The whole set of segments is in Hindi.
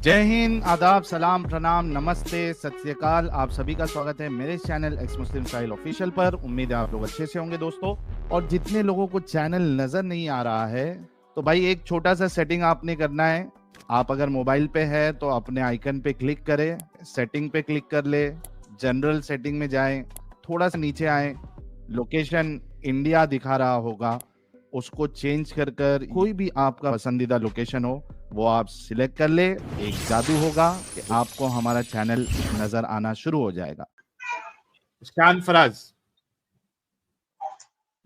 जय हिंद, आदाब, सलाम, प्रणाम, नमस्ते, सत श्री अकाल। आप सभी का स्वागत है मेरे चैनल एक्स मुस्लिम साहिल ऑफिशियल पर। उम्मीद है आप लोग अच्छे से होंगे दोस्तों। और जितने लोगों को चैनल नजर नहीं आ रहा है तो भाई एक छोटा सा सेटिंग आपने करना है। आप अगर मोबाइल पे है तो अपने आइकन पे क्लिक करें, सेटिंग पे क्लिक कर ले, जनरल सेटिंग में जाएं, थोड़ा सा नीचे आए, लोकेशन इंडिया दिखा रहा होगा, उसको चेंज कर कर कोई भी आपका पसंदीदा लोकेशन हो वो आप सिलेक्ट कर ले। एक जादू होगा कि आपको हमारा चैनल नजर आना शुरू हो जाएगा। शान फराज,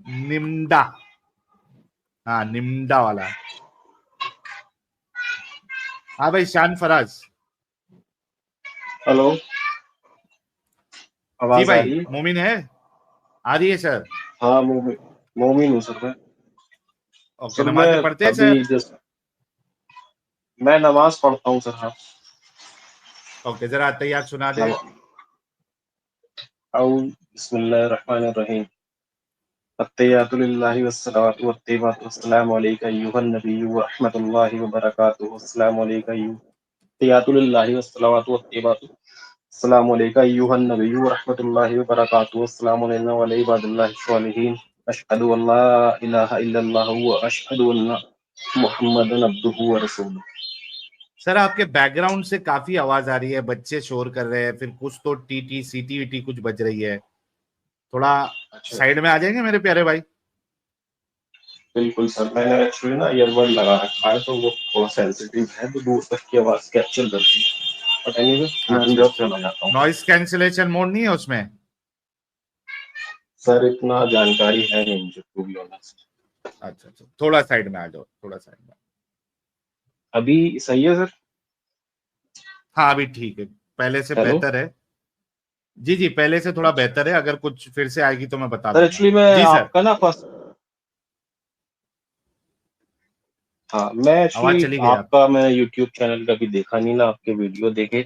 निम्डा, हाँ निम्डा वाला। हाँ भाई शान फराज। हेलो, जी आवाज आ भाई, रही है? मोमिन है, आ रही है सर। हाँ, मोमिन हूँ सर मैं। ओके, सर मैं नमाजें पढ़ते हैं अभी सर। जस्ट मैं नमाज पढ़ता हूँ सर। हाँ, ओके, जरा तैयार सुना दे। बिस्मिल्लाहिर्रहमानिर्रहीम। अत्तहियातु लिल्लाहि वस्सलातु वत्तय्यिबातु वस्सलामु अलैका अय्युहन नबिय्यु व रहमतुल्लाहि व बरकातुहू। अस्सलामु अलैका अत्तहियातु लिल्लाहि वस्सलातु वत्तय्यिबातु अस्सलामु अलैका अय्युहन नबिय्यु व रहमतुल्लाहि व बरकातुहू। अस्सलामु अलैना व अला इबादिल्लाहिश सालिहीन। अशहदु अल्ला इलाहा इल्लल्लाहु व अशहदु अन्ना मुहम्मदन अब्दुहु व रसूलुहु। सर आपके बैकग्राउंड से काफी आवाज आ रही है, बच्चे शोर कर रहे हैं, फिर कुछ तो टीटी सीटी वीटी कुछ बज रही है। थोड़ा अच्छा, साइड में आ जाएंगे मेरे प्यारे भाई। बिल्कुल सर। मैंने एक्चुअली ना ईयरबड लगा रखा है तो वो थोड़ा सेंसिटिव है तो दूर तक की आवाज कैप्चर करती है। बट एनीवे मैं अच्छा अंदर अच्छा, चला जाता हूँ। नॉइस कैंसिलेशन मोड नहीं है उसमें? सर इतना जानकारी है नहीं मुझे, टू बी ऑनेस्ट। अच्छा अच्छा, थोड़ा साइड में आ जाओ, थोड़ा साइड में। अभी सही है सर? हाँ अभी ठीक है, पहले से हेलो। बेहतर है। जी जी, पहले से थोड़ा अच्छा बेहतर है, अगर कुछ फिर से आएगी तो मैं बता सर, दूंगा। एक्चुअली मैं जी सर। आपका ना फर्स्ट हाँ, मैं आवाज एक्चुअली चली गई आप। आपका मैं यूट्यूब चैनल कभी देखा नहीं ना, आपके वीडियो देखे।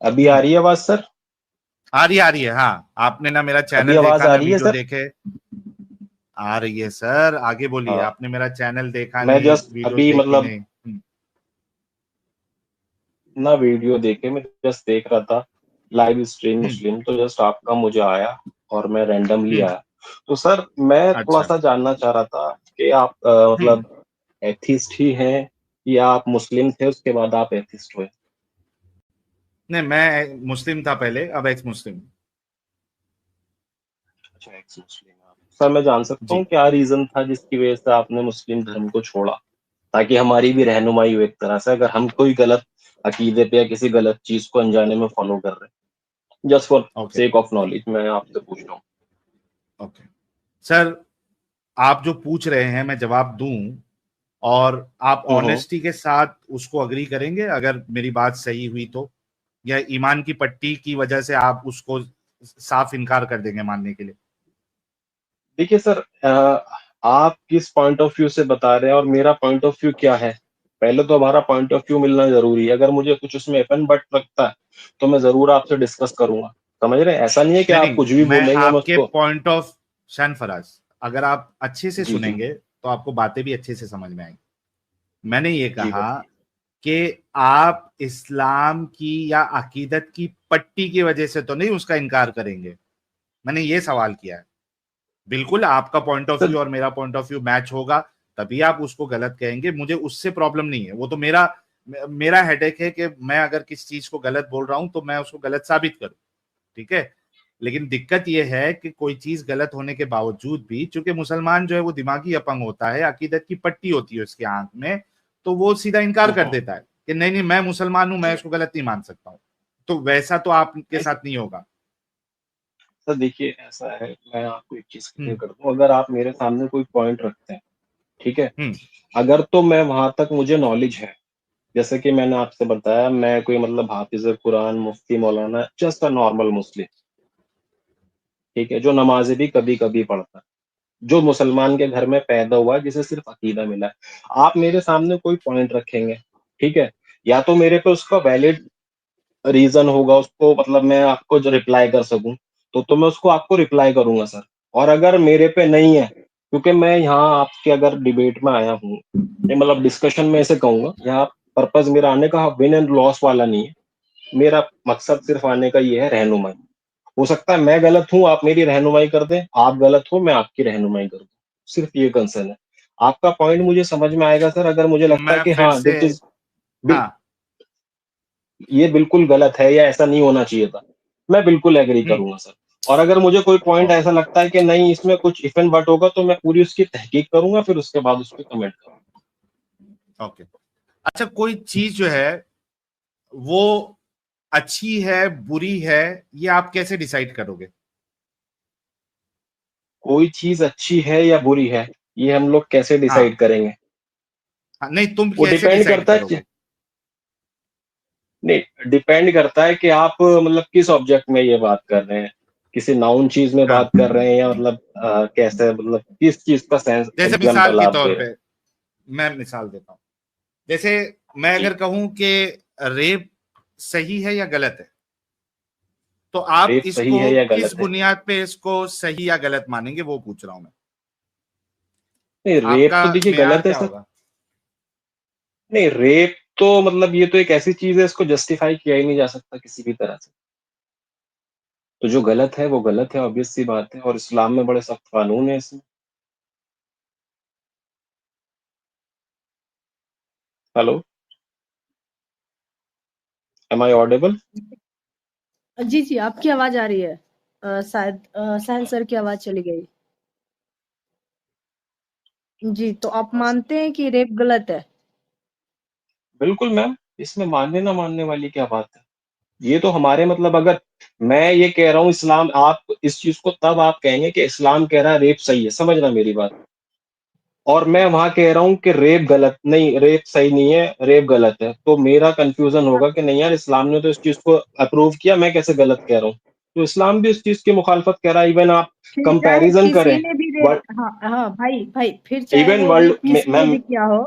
अभी आ हम्म, रही है आवाज सर? आ रही है, हाँ आपने ना मेरा अभी चैनल आवाज देखा आ ना रही है वीडियो सर? देखे। आ रही है सर, आगे बोलिए। हाँ, आपने मेरा चैनल देखा मैं नहीं, जस्ट वीडियोस अभी देखी मतलब नहीं। ना वीडियो देखे, मैं जस्ट देख रहा था लाइव स्ट्रीम हम्म मुस्लिम, तो जस्ट आपका मुझे आया और मैं रैंडमली हम्म, आया। तो सर मैं थोड़ा अच्छा। सा जानना चाह रहा था कि आप हम्म, मतलब एथिस्ट ही हैं या आप मुस्लिम थे उसके बाद आप एथिस्ट हुए? नहीं मैं मुस्लिम था पहले, अब एक्स मुस्लिम। अच्छा, एक्स मुस्लिम आप। सर मैं जान सकता हूँ जी। क्या रीजन था जिसकी वजह से आपने मुस्लिम धर्म को छोड़ा, ताकि हमारी भी रहनुमाई हो एक तरह से, अगर हम कोई गलत अकीदे पे या किसी गलत चीज को अनजाने में फॉलो कर रहे हैं। Just for okay sake of knowledge मैं आपसे पूछ रहा हूँ। ओके सर, आप जो पूछ रहे हैं मैं जवाब दूं, और आप हम्म। ऑनेस्टी के साथ उसको अग्री करेंगे अगर मेरी बात सही हुई तो, या ईमान की पट्टी की वजह से आप उसको साफ इनकार कर देंगे मानने के लिए? देखिए सर, आप किस पॉइंट ऑफ व्यू से बता रहे हैं और मेरा पॉइंट ऑफ व्यू क्या है, पहले तो हमारा पॉइंट ऑफ व्यू मिलना जरूरी है। अगर मुझे कुछ उसमें एफन बट लगता है तो मैं जरूर आपसे डिस्कस करूंगा। समझ रहे हैं? ऐसा नहीं है कि नहीं आप नहीं, कुछ भी मैं बोलेंगे मैं आपके उसको। पॉइंट ऑफ, शान फराज, अगर आप अच्छे से जी जी। सुनेंगे तो आपको बातें भी अच्छे से समझ में आएंगी। मैंने ये जी कहा बताइए। कि आप इस्लाम की या अकीदत की पट्टी की वजह से तो नहीं उसका इनकार करेंगे, मैंने ये सवाल किया है। बिल्कुल आपका पॉइंट ऑफ सर व्यू और मेरा पॉइंट ऑफ व्यू मैच होगा तभी आप उसको गलत कहेंगे, मुझे उससे प्रॉब्लम नहीं है। वो तो मेरा मेरा हेडेक है कि मैं अगर किसी चीज को गलत बोल रहा हूं तो मैं उसको गलत साबित करूं, ठीक है। लेकिन दिक्कत यह है कि कोई चीज गलत होने के बावजूद भी, चूंकि मुसलमान जो है वो दिमागी अपंग होता है, अकीदत की पट्टी होती है उसकी आंख में, तो वो सीधा इनकार कर हम्म, देता है कि नहीं नहीं मैं मुसलमान हूं, मैं इसको गलत नहीं मान सकता हूं। तो वैसा तो आपके नहीं साथ नहीं होगा। सर, देखिए ऐसा है, मैं आपको एक चीज क्लियर हम्म कर दूं। अगर आप मेरे सामने कोई पॉइंट रखते हैं, ठीक है, हम्म अगर तो मैं वहां तक मुझे नॉलेज है, जैसे कि मैंने आपसे बताया मैं कोई मतलब हाफिज कुरान मुफ्ती मौलाना जस्ट अ नॉर्मल मुस्लिम, ठीक है, जो नमाजें भी कभी कभी पढ़ता है, जो मुसलमान के घर में पैदा हुआ है, जिसे सिर्फ अकीदा मिला है। आप मेरे सामने कोई पॉइंट रखेंगे, ठीक है, या तो मेरे पे उसका वैलिड रीजन होगा, उसको मतलब मैं आपको जो रिप्लाई कर सकूं, तो मैं उसको आपको रिप्लाई करूंगा सर। और अगर मेरे पे नहीं है, क्योंकि मैं यहाँ आपके अगर डिबेट में आया हूँ, मतलब डिस्कशन में ऐसे कहूंगा, यहाँ पर्पज मेरा आने का विन एंड लॉस वाला नहीं है। मेरा मकसद सिर्फ आने का ये है रहनुमाई। हो सकता है मैं गलत हूँ, आप मेरी रहनुमाई कर दें, आप गलत हो, मैं आपकी रहनुमाई कर दूं। सिर्फ ये कंसर्न है। आपका पॉइंट मुझे समझ में आएगा सर, अगर मुझे लगता है मैं कि फिर हाँ से, दिट इज हाँ, ये बिल्कुल गलत है या ऐसा नहीं होना चाहिए था, मैं बिल्कुल एग्री हम्म, करूंगा सर। और अगर मुझे कोई पॉइंट ओके, ऐसा लगता है कि नहीं इसमें कुछ इफ एंड बट होगा, तो मैं पूरी उसकी तहकीक करूंगा, फिर उसके बाद उस पर कमेंट करूंगा। ओके। अच्छा, कोई चीज जो है वो अच्छी है बुरी है, ये आप कैसे डिसाइड करोगे? कोई चीज अच्छी है या बुरी है, ये हम लोग कैसे हाँ, डिसाइड करेंगे? हाँ, नहीं, तुम वो कैसे डिपेंड डिसाइड करता है, करोगे? नहीं डिपेंड करता है कि आप मतलब किस ऑब्जेक्ट में ये बात कर रहे हैं, किसी नाउन चीज में हाँ, बात कर रहे हैं, या मतलब कैसे, मतलब किस चीज का सेंस जैसे मिसाल एग्जांपल के आप तौर दे रहे पे मैं मिसाल देता हूं। जैसे मैं हैं अगर जी। कहूं कि रेप सही है या गलत है, तो आप रेप सही इसको है या किस गलत है? बुनियाद पे इसको सही या गलत मानेंगे, वो पूछ रहा हूं मैं। नहीं, रेप आपका तो देखिए मेयार गलत है क्या सर। होगा? नहीं, रेप तो मतलब ये तो एक ऐसी चीज है, इसको जस्टिफाई किया ही नहीं जा सकता किसी भी तरह से। तो जो गलत है वो गलत है, ऑब्वियस सी बात है, और इस्लाम में बड़े सख्त कानून है इसमें। Hello, am I audible? जी जी, आपकी आवाज आ रही है। शायद साहिल सर की आवाज चली गई। जी, तो आप मानते हैं कि रेप गलत है? बिल्कुल मैम, इसमें मानने ना मानने वाली क्या बात है? ये तो हमारे मतलब, अगर मैं ये कह रहा हूँ इस्लाम, आप इस चीज को तब आप कहेंगे कि इस्लाम कह रहा है रेप सही है, समझना मेरी बात। और मैं वहां कह रहा हूँ कि रेप गलत नहीं, रेप सही नहीं है, रेप गलत है, तो मेरा कंफ्यूजन होगा कि नहीं यार, इस्लाम ने तो इस चीज को अप्रूव किया, मैं कैसे गलत कह रहा हूँ? तो इस्लाम भी इस चीज की मुखालफत कह रहा है। इवन आप फिर चाहे कंपैरिजन किसी करें, ने भी वर्ल्ड, रेप, हाँ हाँ भाई भाई, फिर चाहे इवन वो वर्ल्ड रेप में किसी ने मैम, भी किया हो।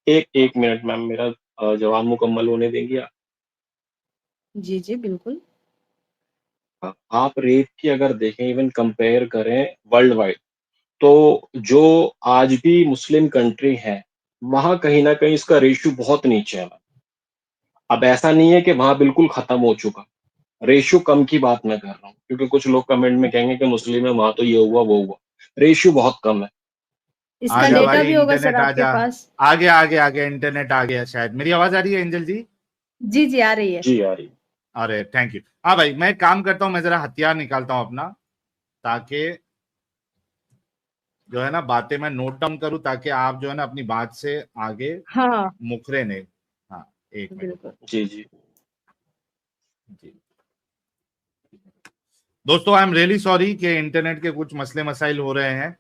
एक एक मिनट मैम, मेरा जवाब मुकम्मल होने देंगे आप? जी जी बिल्कुल। आप रेप की अगर देखें, इवन कंपेयर करें वर्ल्ड वाइड, तो जो आज भी मुस्लिम कंट्री है, वहां कहीं ना कहीं इसका रेशियो बहुत नीचे है। अब ऐसा नहीं है कि वहां बिल्कुल खत्म हो चुका, रेशियो कम की बात मैं कर रहा हूँ, क्योंकि कुछ लोग कमेंट में कहेंगे कि मुस्लिम है वहां तो ये हुआ वो हुआ, रेशियो बहुत कम है। इसका आजा डेटा भाई, भी होगा सर इंटरनेट आपके आजा। पास? आगे आगे आगे, इंटरनेट आ गया शायद। मेरी आवाज आ रही है एंजल जी? जी जी, आ रही है। जी आ रही। अरे थैंक यू। हाँ भाई, मैं एक काम करता हूँ, मैं जरा हथियार निकालता हूँ अपना, ताकि जो है ना बातें मैं नोट डाउन करूँ, ताकि आप जो है ना अपनी बात से आगे हाँ मुखरे नहीं। हाँ, एक मिनट बिल्कुल। रुको। जी जी। जी दोस्तों, आई एम रियली सॉरी कि इंटरनेट के कुछ मसले मसाइल हो रहे हैं।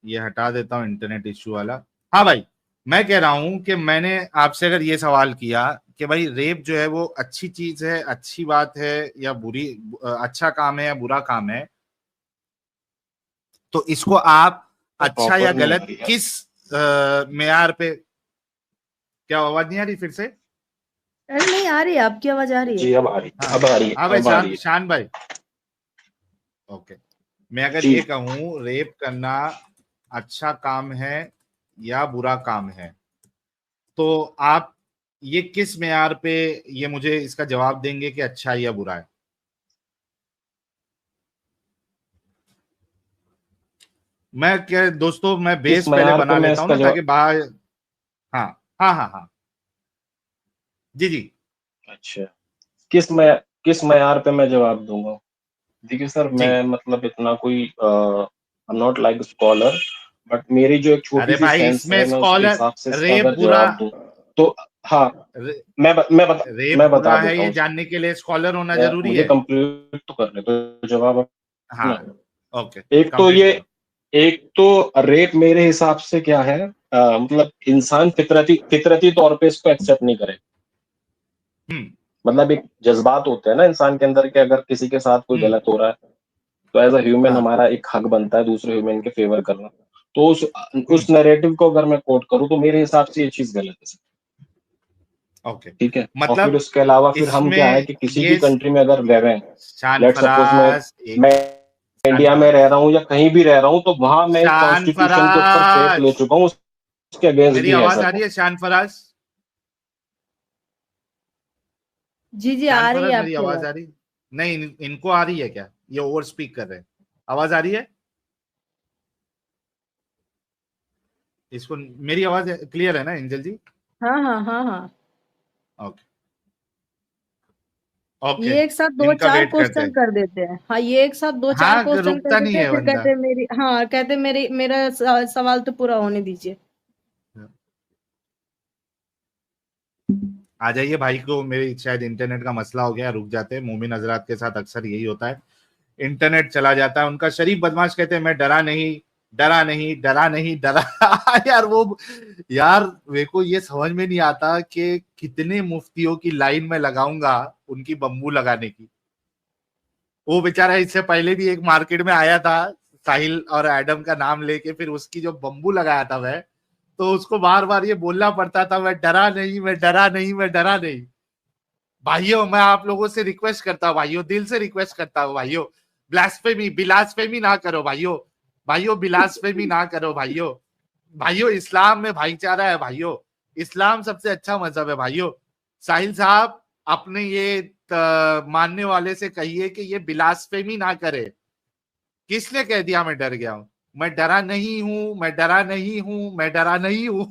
ये हटा देता हूँ इंटरनेट इश्यू वाला। हाँ भाई, मैं कह रहा हूं कि मैंने आपसे अगर ये सवाल किया कि भाई रेप जो है वो अच्छी चीज है, अच्छी बात है या बुरी, अच्छा काम है या बुरा काम है, तो इसको आप अच्छा या प्रॉपर नहीं आ गलत रही है। किस मेयार पे? क्या आवाज नहीं आ रही फिर से? अरे नहीं, आ रही है, आपकी आवाज आ रही है। जी अब आ रही है, हाँ, अब आ रही है, हाँ भाई, अब आ रही शान है। शान भाई। ओके, मैं अगर जी ये कहूं रेप करना अच्छा काम है या बुरा काम है, तो आप ये किस मेयार पे ये मुझे इसका जवाब देंगे कि अच्छा है या बुरा है? मैं क्या दोस्तों, मैं किस बेस पहले मयार पे बना मैं लेता हूं इसका ना, जवाब? ताकि बाहर। हाँ, हाँ, हाँ, हाँ, जी जी। अच्छा, किस मयार पे मैं जवाब दूंगा? देखिए सर, जी, मैं मतलब इतना कोई नॉट लाइक स्कॉलर, बट मेरी जो एक छोटी अरे सी भाई, सेंस इसमें है, मैं उसके स्कॉलर, हिसाब से इसका रेप अगर बुरा, जवाब दूं, तो हाँ, रे, रेप मैं बता बुरा है देता ये हूँ सर। जानने के लिए स्कॉलर होना जरूरी मुझे है? कंप्लीट तो करने तो जवाब हाँ, अपना। ओके, एक तो कंप्लीट ये, करो। एक तो रेप मेरे हिसाब से क्या है, मतलब इंसान फितरती फितरती तौर पे इसको एक्सेप्ट नहीं करे। हम्म, मतलब एक जज्बात होते हैं ना इंसान के अंदर, कि अगर किसी के साथ कोई हम्म, गलत हो रहा है, तो एज अ ह्यूमन हाँ, हमारा एक हक बनता है दूसरे ह्यूमन के फेवर करना। तो उस हम्म, नैरेटिव को अगर मैं कोट करूं, तो मेरे हिसाब से ये चीज गलत है सर। ओके। ठीक है, और फिर मतलब उसके अलावा फिर हम क्या है इसमें कि किसी भी ये कंट्री में अगर रह रहे हैं, शान लेट सपोज फराज, एक मैं शान इंडिया में रह फराज, रहा हूँ या कहीं भी रह रहा हूँ, तो वहां मैं एक शान कॉन्स्टिट्यूशन के ऊपर फेथ ले फराज, चुका हूँ, उसके अगेंस्ट मेरी भी है आवाज सर आ रही वो। है शान फराज? जी जी, आ रही सरफराज है मेरी आपकी आवाज आवाज। आ रही? नहीं, इनको आ रही है क्या? ये ओवर स्पीक कर रहे हैं। आवाज आ रही है इसको? मेरी आवाज क्लियर है ना एंजल जी? हाँ हाँ हाँ हाँ। ओके। ओके, ये एक साथ दो इनका चार वेट करते क्वेश्चन हैं। कर देते हैं। हाँ, ये एक साथ दो चार हाँ, क्वेश्चन कर रुकता नहीं देते हैं, है फिर बंदा। कहते हैं मेरी, हाँ कहते हैं मेरी, मेरा सवाल तो पूरा होने दीजिए। आ जाइए भाई को, मेरी शायद इंटरनेट का मसला हो गया, रुक जाते हैं। मोमिन हजरात के साथ अक्सर यही होता है, इंटरनेट चला जाता है उनका। शरीफ बदमाश कहते हैं मैं डरा नहीं, डरा नहीं, डरा नहीं, डरा। यार वो, यार मेरे को ये समझ में नहीं आता कि कितने मुफ्तियों की लाइन में लगाऊंगा उनकी बम्बू लगाने की। वो बेचारा इससे पहले भी एक मार्केट में आया था, साहिल और एडम का नाम लेके, फिर उसकी जो बम्बू लगाया था मैं, तो उसको बार बार ये बोलना पड़ता था, मैं डरा नहीं, मैं डरा नहीं, मैं डरा नहीं। भाइयों, मैं आप लोगों से रिक्वेस्ट करता हूँ भाइयों, दिल से रिक्वेस्ट करता हूँ भाइयों, ब्लास्फेमी बिलास्फेमी ना करो भाइयों। भाइयों, बिलास्फेमी ना करो भाइयों। भाइयों, इस्लाम में भाईचारा है भाइयों। इस्लाम सबसे अच्छा मजहब है भाइयों। साहिल साहब, अपने ये मानने वाले से कहिए कि ये बिलास्फेमी ना करे। किसने कह दिया मैं डर गया हूं? मैं डरा नहीं हूं, मैं डरा नहीं हूं, मैं डरा नहीं हूं।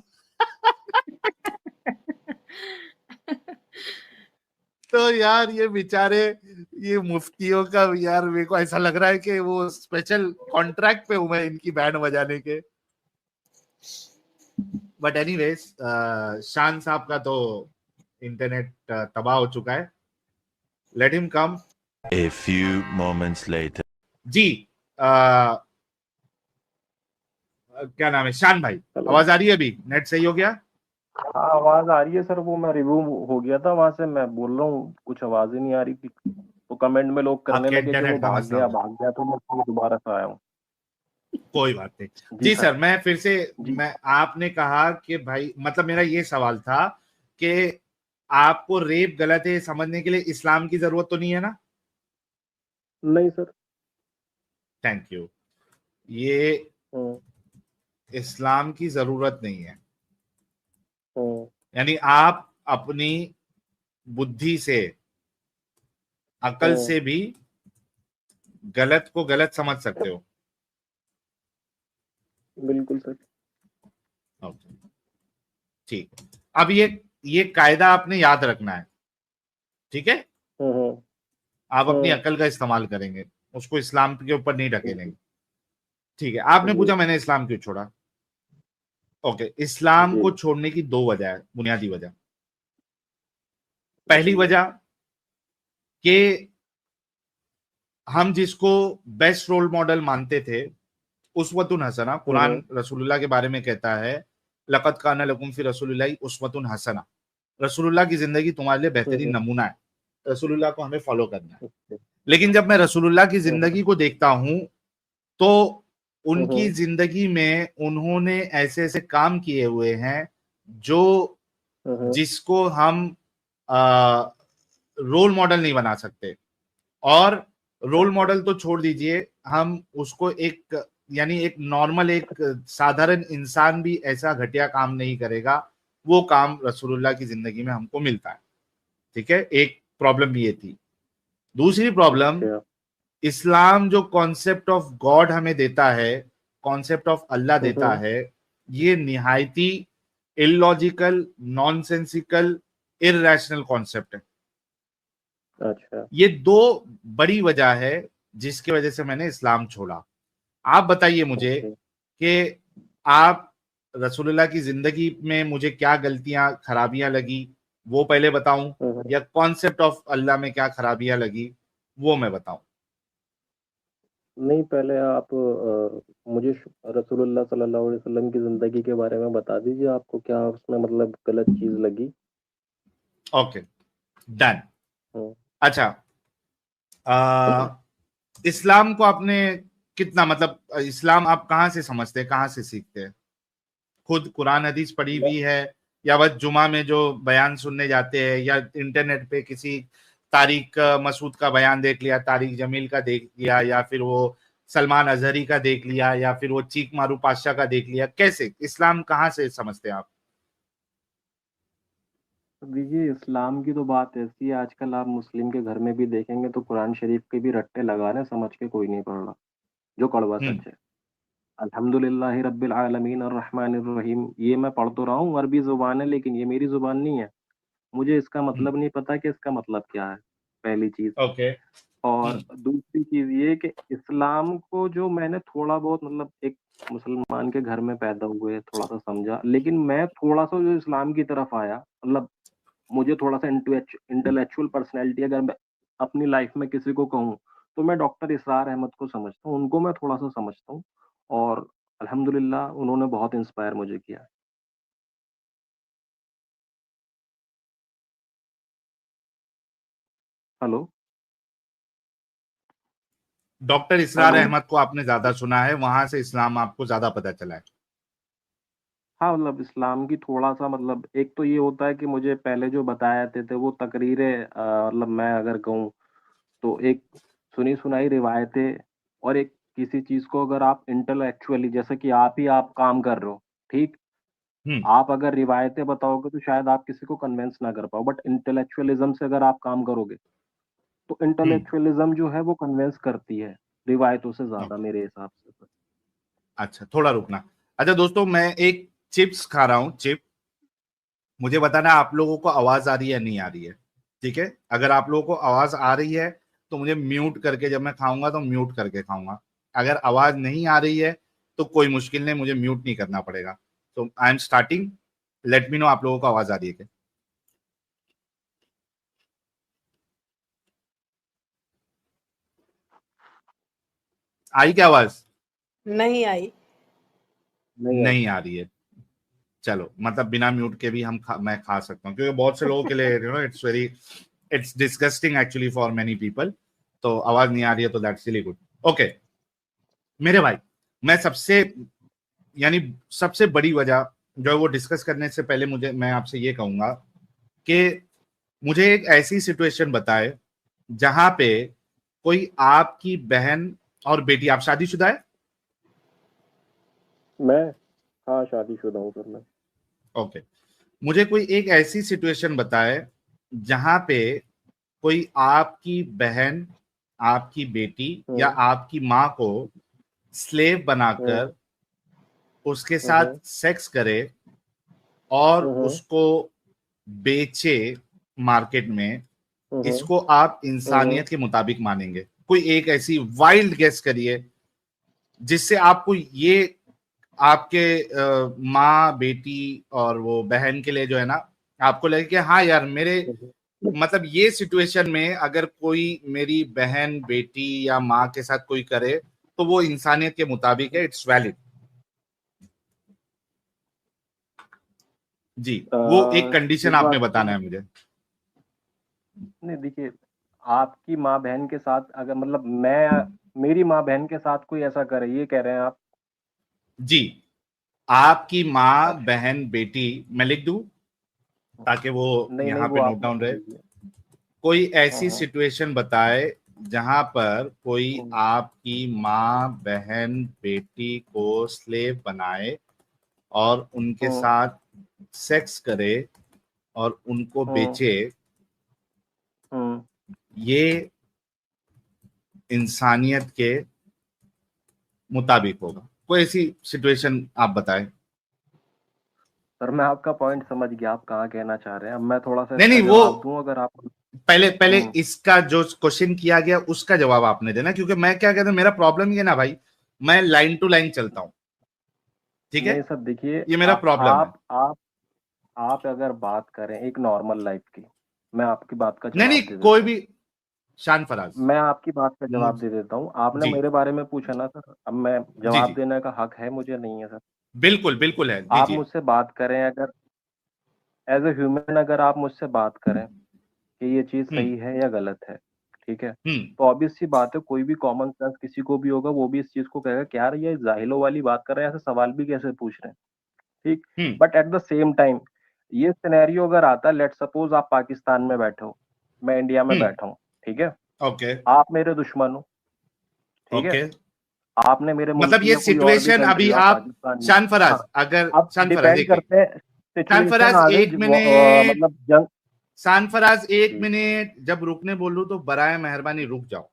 तो यार ये बेचारे, ये मुफ्तियों का, यार मेरे को ऐसा लग रहा है कि वो स्पेशल कॉन्ट्रैक्ट पे हूं मैं इनकी बैंड बजाने के। बट एनीवेज, शान साहब का तो इंटरनेट तबाह हो चुका है। Let him come. A few moments later. जी, क्या नाम है शान भाई? हेलो। आवाज आ रही है? अभी नेट सही हो गया? हाँ, आवाज आ रही है सर। वो मैं रिव्यू हो गया था वहां से, मैं बोल रहा हूँ कुछ आवाज ही नहीं आ रही थी। तो कमेंट में लोग करने आपके लगे कि वो इंटरनेट का मसला होगा। भाग गया, तो मैं फिर दोबारा से आया हूँ। कोई बात नहीं। जी जी सर। सर, मैं फिर से, जी। मैं आपने कहा कि भाई, मतलब मेरा ये सवाल था कि आपको रेप गलत है समझने के लिए इस्लाम की जरूरत तो नहीं है ना? नहीं सर। Thank you. ये हम्म। इस्लाम की जरूरत नहीं है, हम्म। यानी आप अपनी बुद्धि से, अकल हम्म। से भी गलत को गलत समझ सकते हो। बिल्कुल सर। ओके, ठीक। अब ये कायदा आपने याद रखना है, ठीक है? हम्म। आप अपनी हम्म। अकल का इस्तेमाल करेंगे, उसको इस्लाम के ऊपर नहीं ढकेलेंगे। जी। ठीक है, आपने जी। पूछा मैंने इस्लाम क्यों छोड़ा। ओके, इस्लाम जी। को छोड़ने की दो वजह है, बुनियादी वजह। पहली जी। वजह कि हम जिसको बेस्ट रोल मॉडल मानते थे, उस्वतुन हसना, हम्म। कुरान रसूलुल्लाह के बारे में कहता है, लक़द काना लकुम फी रसूलिल्लाहि उस्वतुन हसना। रसूलुल्लाह की जिंदगी तुम्हारे लिए बेहतरीन हम्म। नमूना है। रसूलुल्लाह को हमें फॉलो करना है। ओके। लेकिन जब मैं रसूलुल्लाह की हम्म। जिंदगी को देखता हूं, तो उनकी हम्म। जिंदगी में उन्होंने ऐसे ऐसे काम किए हुए हैं जो, हम्म। जिसको हम रोल मॉडल नहीं बना सकते। और रोल अच्छा। मॉडल तो छोड़ दीजिए, हम उसको एक, यानी एक नॉर्मल, एक साधारण इंसान भी ऐसा घटिया काम नहीं करेगा, वो काम रसूलुल्लाह की जिंदगी में हमको मिलता है। ठीक है, एक प्रॉब्लम ये थी। दूसरी प्रॉब्लम, अच्छा। इस्लाम जो कॉन्सेप्ट ऑफ गॉड हमें देता है, कॉन्सेप्ट ऑफ अल्लाह देता हम्म। है, ये निहायती इलॉजिकल, नॉनसेंसिकल, इररेशनल कॉन्सेप्ट है। अच्छा। ये दो बड़ी वजह है जिसकी वजह से मैंने इस्लाम छोड़ा। आप बताइए मुझे ओके। कि आप, रसूलुल्लाह की जिंदगी में मुझे क्या गलतियां खराबियां लगी वो पहले बताऊं, हम्म। या कॉन्सेप्ट ऑफ अल्लाह में क्या खराबियां लगी वो मैं बताऊं? नहीं, पहले आप मुझे रसूलुल्लाह सल्लल्लाहु अलैहि वसल्लम की ज़िंदगी के बारे में बता दीजिए, आपको क्या उसमें मतलब गलत चीज़ लगी? Okay, done. हुँ। अच्छा, इस्लाम को आपने कितना, मतलब इस्लाम आप कहाँ से समझते हैं, कहाँ से सीखते हैं? खुद कुरान हदीस पढ़ी मैं हुई है, या बस जुमा में जो बयान सुनने जाते हैं, या इंटरनेट पे किसी तारिक मसूद का बयान देख लिया, तारिक जमील का देख लिया, या फिर वो सलमान अजहरी का देख लिया, या फिर वो चीक मारू पाशा का देख लिया? कैसे इस्लाम कहाँ से समझते हैं आप? देखिए, इस्लाम की तो बात ऐसी है, आजकल आप मुस्लिम के घर में भी देखेंगे तो कुरान शरीफ के भी रट्टे लगा रहे हैं, समझ के कोई नहीं पढ़ रहा, जो कड़वा हम्म सच है। अल्हम्दुलिल्लाहि रब्बिल आलमीन अर्रहमानिर रहीम, ये मैं पढ़ तो रहा हूँ, अरबी ज़ुबान है, लेकिन ये मेरी ज़ुबान नहीं है। मुझे इसका हम्म मतलब नहीं पता कि इसका मतलब क्या है, पहली चीज़। ओके और दूसरी चीज़ ये कि इस्लाम को जो मैंने थोड़ा बहुत मतलब एक मुसलमान के घर में पैदा हुए, थोड़ा-सा समझा, लेकिन मैं थोड़ा-सा जो इस्लाम की तरफ आया, मतलब मुझे थोड़ा-सा इंटेलेक्चुअल पर्सनैलिटी अगर मैं अपनी लाइफ़ में किसी को कहूँ, तो मैं डॉक्टर इसरार अहमद को समझता हूँ, उनको मैं थोड़ा-सा समझता हूँ और अल्हम्दुलिल्लाह उन्होंने बहुत इंस्पायर मुझे किया। हेलो, डॉक्टर इसरार हेलो। अहमद को आपने ज्यादा सुना है, वहां से इस्लाम आपको ज्यादा पता चला है। हाँ, मतलब इस्लाम की थोड़ा-सा मतलब एक तो ये होता है कि मुझे पहले जो बताए जाते थे वो तकरीरें मतलब मैं अगर कहूँ तो एक सुनी-सुनाई रिवायतें और एक किसी चीज़ को अगर आप इंटेलेक्चुअली जैसे कि आप काम कर रहे हो, ठीक? हम्म आप अगर रिवायतें बताओगे तो शायद आप किसी को कन्विंस ना कर पाओ, बट इंटेलेक्चुअलिज़्म से अगर आप काम करोगे, तो हम्म इंटेलेक्चुअलिज़्म जो है वो कन्विंस करती है, रिवायतों से ज़्यादा ओके मेरे हिसाब से तो। अच्छा, थोड़ा रुकना। अच्छा दोस्तों, मैं एक चिप्स खा रहा हूँ, चिप। मुझे बताना आप लोगों को आवाज आ रही है या नहीं आ रही है। ठीक है, अगर आप लोगों को आवाज आ रही है तो मुझे म्यूट करके, जब मैं खाऊंगा तो म्यूट करके खाऊंगा। अगर आवाज नहीं आ रही है तो कोई मुश्किल नहीं, मुझे म्यूट नहीं करना पड़ेगा। तो I am starting, let me know आप लोगों को आवाज आ रही है क्या। आई क्या आवाज? नहीं आई। नहीं आई। नहीं आ रही है। चलो, मतलब बिना म्यूट के भी मैं खा सकता हूँ, क्योंकि बहुत से लोगों के लिए it's very, it's disgusting actually for many people. तो आवाज नहीं आ रही है तो दैट्स रियली गुड। ओके मेरे भाई, मैं यानी सबसे बड़ी वजह जो है वो डिस्कस करने से पहले मैं आपसे ये कहूंगा कि मुझे एक ऐसी सिचुएशन बताए जहां पे कोई आपकी बहन और बेटी, आप शादीशुदा है? मैं हाँ, शादीशुदा हूँ सर मैं। ओके, मुझे कोई एक ऐसी सिचुएशन बताए जहां पे कोई आपकी बहन, आपकी बेटी या हुँ, आपकी माँ को स्लेव हुँ, बनाकर उसके हुँ, साथ हुँ, सेक्स करे और हुँ, हुँ, उसको बेचे मार्केट में। हुँ, इसको आप हुँ, हुँ। इंसानियत के मुताबिक मानेंगे? कोई एक ऐसी वाइल्ड गेस करिए जिससे आपको ये आपके माँ बेटी और वो बहन के लिए जो है ना, आपको लगे कि हाँ यार, मेरे हुँ, हुँ। मतलब ये सिचुएशन में अगर कोई मेरी बहन बेटी या माँ के साथ कोई करे तो वो इंसानियत के मुताबिक है, इट्स वैलिड। जी, वो एक कंडीशन इस आपने बात बताना को है मुझे। नहीं देखिए, आपकी माँ-बहन के साथ अगर मतलब मैं मेरी माँ-बहन के साथ कोई ऐसा करे, ये कह रहे हैं आप? जी, आपकी माँ अच्छा। बहन बेटी, मैं लिख दूं ताकि वो नहीं, नहीं यहाँ वो पे आप नोट मत डाउन रहे। लीजिए। कोई हाँ, ऐसी हाँ। सिचुएशन बताए जहां पर कोई हुँ, आपकी माँ बहन बेटी को स्लेव बनाए और उनके हुँ, साथ सेक्स करे और उनको हुँ, बेचे। हुँ। ये इंसानियत के मुताबिक होगा। कोई ऐसी सिचुएशन आप बताएं। सर मैं आपका पॉइंट समझ गया, आप कहाँ कहना चाह रहे हैं। अब मैं थोड़ा-सा नहीं इसका नहीं, वो जवाब दूँ अगर आप पहले पहले हुँ। इसका जो क्वेश्चन किया गया उसका जवाब आपने देना, क्योंकि मैं क्या कहता हूं, मेरा प्रॉब्लम ये ना भाई, मैं लाइन टू लाइन चलता हूं। ठीक है, नहीं सर देखिए, ये मेरा प्रॉब्लम है। आप अगर बात करें एक नॉर्मल लाइफ़ की, मैं आपकी बात का नहीं नहीं, जवाब दे कोई देता हूँ। भी, शान फराज, मैं आपकी बात का मुझ जवाब दे देता हूँ। आपने जी मेरे बारे में पूछा ना सर, अब मैं जी जवाब जी, देने का हक है मुझे, नहीं है सर? बिल्कुल बिल्कुल है, आप दीजिए। मुझसे बात करें अगर एज़ अ ह्यूमन अगर आप मुझसे बात करें कि ये चीज़ हम्म सही है या गलत है, ठीक है? हम्म तो ऑब्वियस सी बात है कोई भी कॉमन सेंस किसी को भी होगा, वो भी इस चीज़ को कहेगा कि यार ये जाहिलों वाली बात कर रहे हैं, ऐसे सवाल भी कैसे पूछ रहे हैं, ठीक? Hmm but at the same time ये सिनेरियो अगर आता है लेट्स सपोज़ आप पाकिस्तान में बैठे हो, मैं इंडिया में हम्म बैठा हूँ, ठीक है? ओके आप मेरे दुश्मन हो, ठीक है? ओके, आपने मेरे मुल्क मतलब ये या कोई और भी सिचुएशन कंट्री अभी हो, आप आप, पाकिस्तान में शान फराज, हाँ, अगर अब शान फराज डिपेंड एक एक, करते हैं सिचुएशन शानफराज आ गई एक मिनट, मतलब जंग। शानफराज एक जी, मिनट, जब रुकने बोलूं तो बराए मेहरबानी रुक जाओ।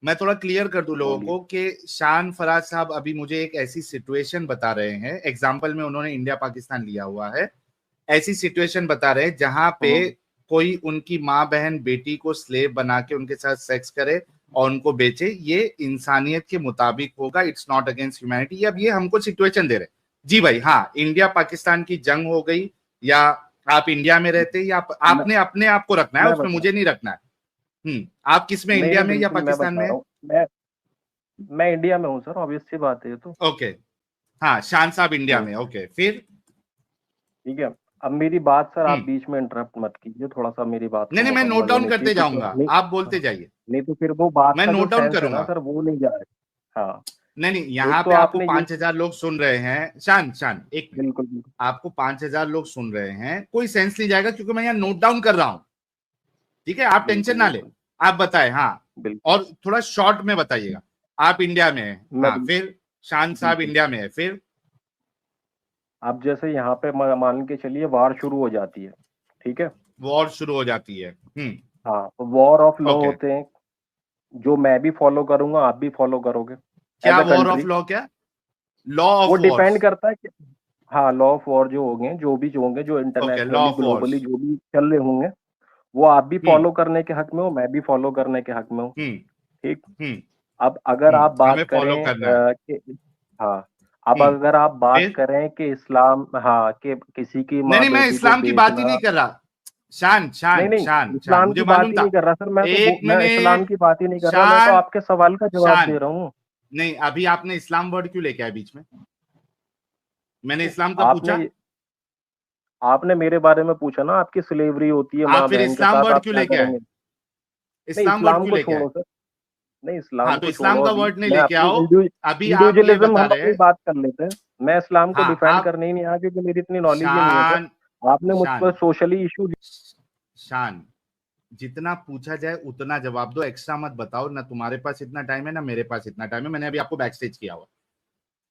मैं थोड़ा क्लियर कर दूं लोगों बोलिए। को कि शानफराज साहब अभी मुझे एक ऐसी सिचुएशन बता रहे हैं, एग्जाम्पल में उन्होंने इंडिया पाकिस्तान लिया हुआ है, ऐसी सिचुएशन बता रहे हैं जहां पे कोई उनकी माँ बहन बेटी को स्लेव बना के उनके साथ सेक्स करे और उनको बेचे, ये इंसानियत के मुताबिक होगा, इट्स नॉट अगेंस्ट ह्यूमैनिटी। अब ये हमको सिचुएशन दे रहे जी भाई। हाँ, इंडिया पाकिस्तान की जंग हो गई, या आप इंडिया में रहते, या मैं आपने अपने आप को रखना है मैं उसमें, बता मुझे नहीं रखना है। आप किस में, नहीं इंडिया नहीं, में या बिल्कुल मैं पाकिस्तान बता में रहा है? हूँ। मैं इंडिया में हूँ सर, ऑब्वियस सी बात है ये तो। ओके, हाँ, शान साहब इंडिया हम्म, में, ओके, फिर? ठीक है। अब मेरी बात सर आप हम्म बीच में इंटरप्ट मत कीजिए, थोड़ा सा मेरी बात को नहीं नहीं, मैं नोट मुकम्मल डाउन होने चाहिए, करते क्योंकि जाऊंगा, नहीं, आप बोलते हाँ, जाइए, नहीं तो फिर वो बात मैं का जो नोट डाउन सेंस है ना करूंगा। सर वो नहीं जाएगा। हाँ, नहीं नहीं, एक यहाँ तो पे आपको आपने ये 5,000 लोग सुन रहे हैं, शान शान एक मिनट, बिल्कुल बिल्कुल आपको 5,000 लोग सुन रहे हैं, कोई सेंस नहीं जाएगा क्योंकि मैं यहाँ नोट डाउन कर रहा हूँ। ठीक है, आप टेंशन बिल्कुल ना ले। बिल्कुल आप बताएं, हाँ, बिल्कुल। और थोड़ा शॉर्ट में बताइएगा। आप इंडिया में हैं, मैं हाँ, फिर? शान साहब बिल्कुल। इंडिया में है, फिर? आप जैसे यहाँ पे मान के चलिए वार शुरू हो जाती है, ठीक है। वॉर शुरू हो जाती है। हाँ, वॉर ऑफ लॉ ओके, होते हैं, जो मैं भी फॉलो करूंगा आप भी फॉलो करोगे एज क्या a war of country. Law, क्या लॉ वो ऑफ डिपेंड वॉर्स? करता है कि हाँ, लॉ ऑफ वॉर जो होंगे, जो होंगे, जो okay, law internationally of Wars. Globally जो भी चल रहे होंगे, वो आप भी हम्म फॉलो करने के हक में हो, मैं भी फॉलो करने के हक में हूँ। हम्म ठीक। हम्म अब अगर आप हमें बात फॉलो करें करना है। कि हाँ, अब हम्म अगर आप बात फिर? करें कि इस्लाम, हाँ, कि किसी की नहीं माँ नहीं, मैं बेटी को इस्लाम की बात ही बेचना। नहीं कर रहा। शान नहीं शान नहीं, शान शान, इस्लाम मुझे की मालूम बात ही था। नहीं कर रहा सर, एक मैं इस्लाम मिनट, की बात ही नहीं कर रहा, मैं तो शान आपके सवाल का जवाब शान, दे रहा हूँ। नहीं, अभी आपने इस्लाम वर्ड क्यों लेके आया बीच में? मैंने इस्लाम का आपने पूछा? आपने मेरे बारे में पूछा ना, आपकी स्लेवरी होती है आप माँ फिर बहन के इस्लाम साथ, वर्ड आप क्यों क्या लेके आए? करेंगे। नहीं, इस्लाम वर्ड इस्लाम क्यों को लेके आए? छोड़ो सर। नहीं, हाँ, इस्लाम तो को इस्लाम छोड़ो का अभी। वर्ड नहीं मैं लेके अपनी आओ। अभी आप ये इंडिविजुअलिज्म बता हम रहे अपनी हैं। बात कर लेते हैं। मैं इस्लाम को हाँ, डिफेंड आप, करने ही नहीं आया, क्योंकि मेरी इतनी नॉलेज ही नहीं है सर। शान आपने मुझ पर शान सोशली इशू। शान, जितना पूछा जाए उतना जवाब दो, एक्स्ट्रा मत बताओ, ना तुम्हारे पास इतना टाइम है ना मेरे पास इतना टाइम है। मैंने अभी आपको बैक स्टेज किया हुआ,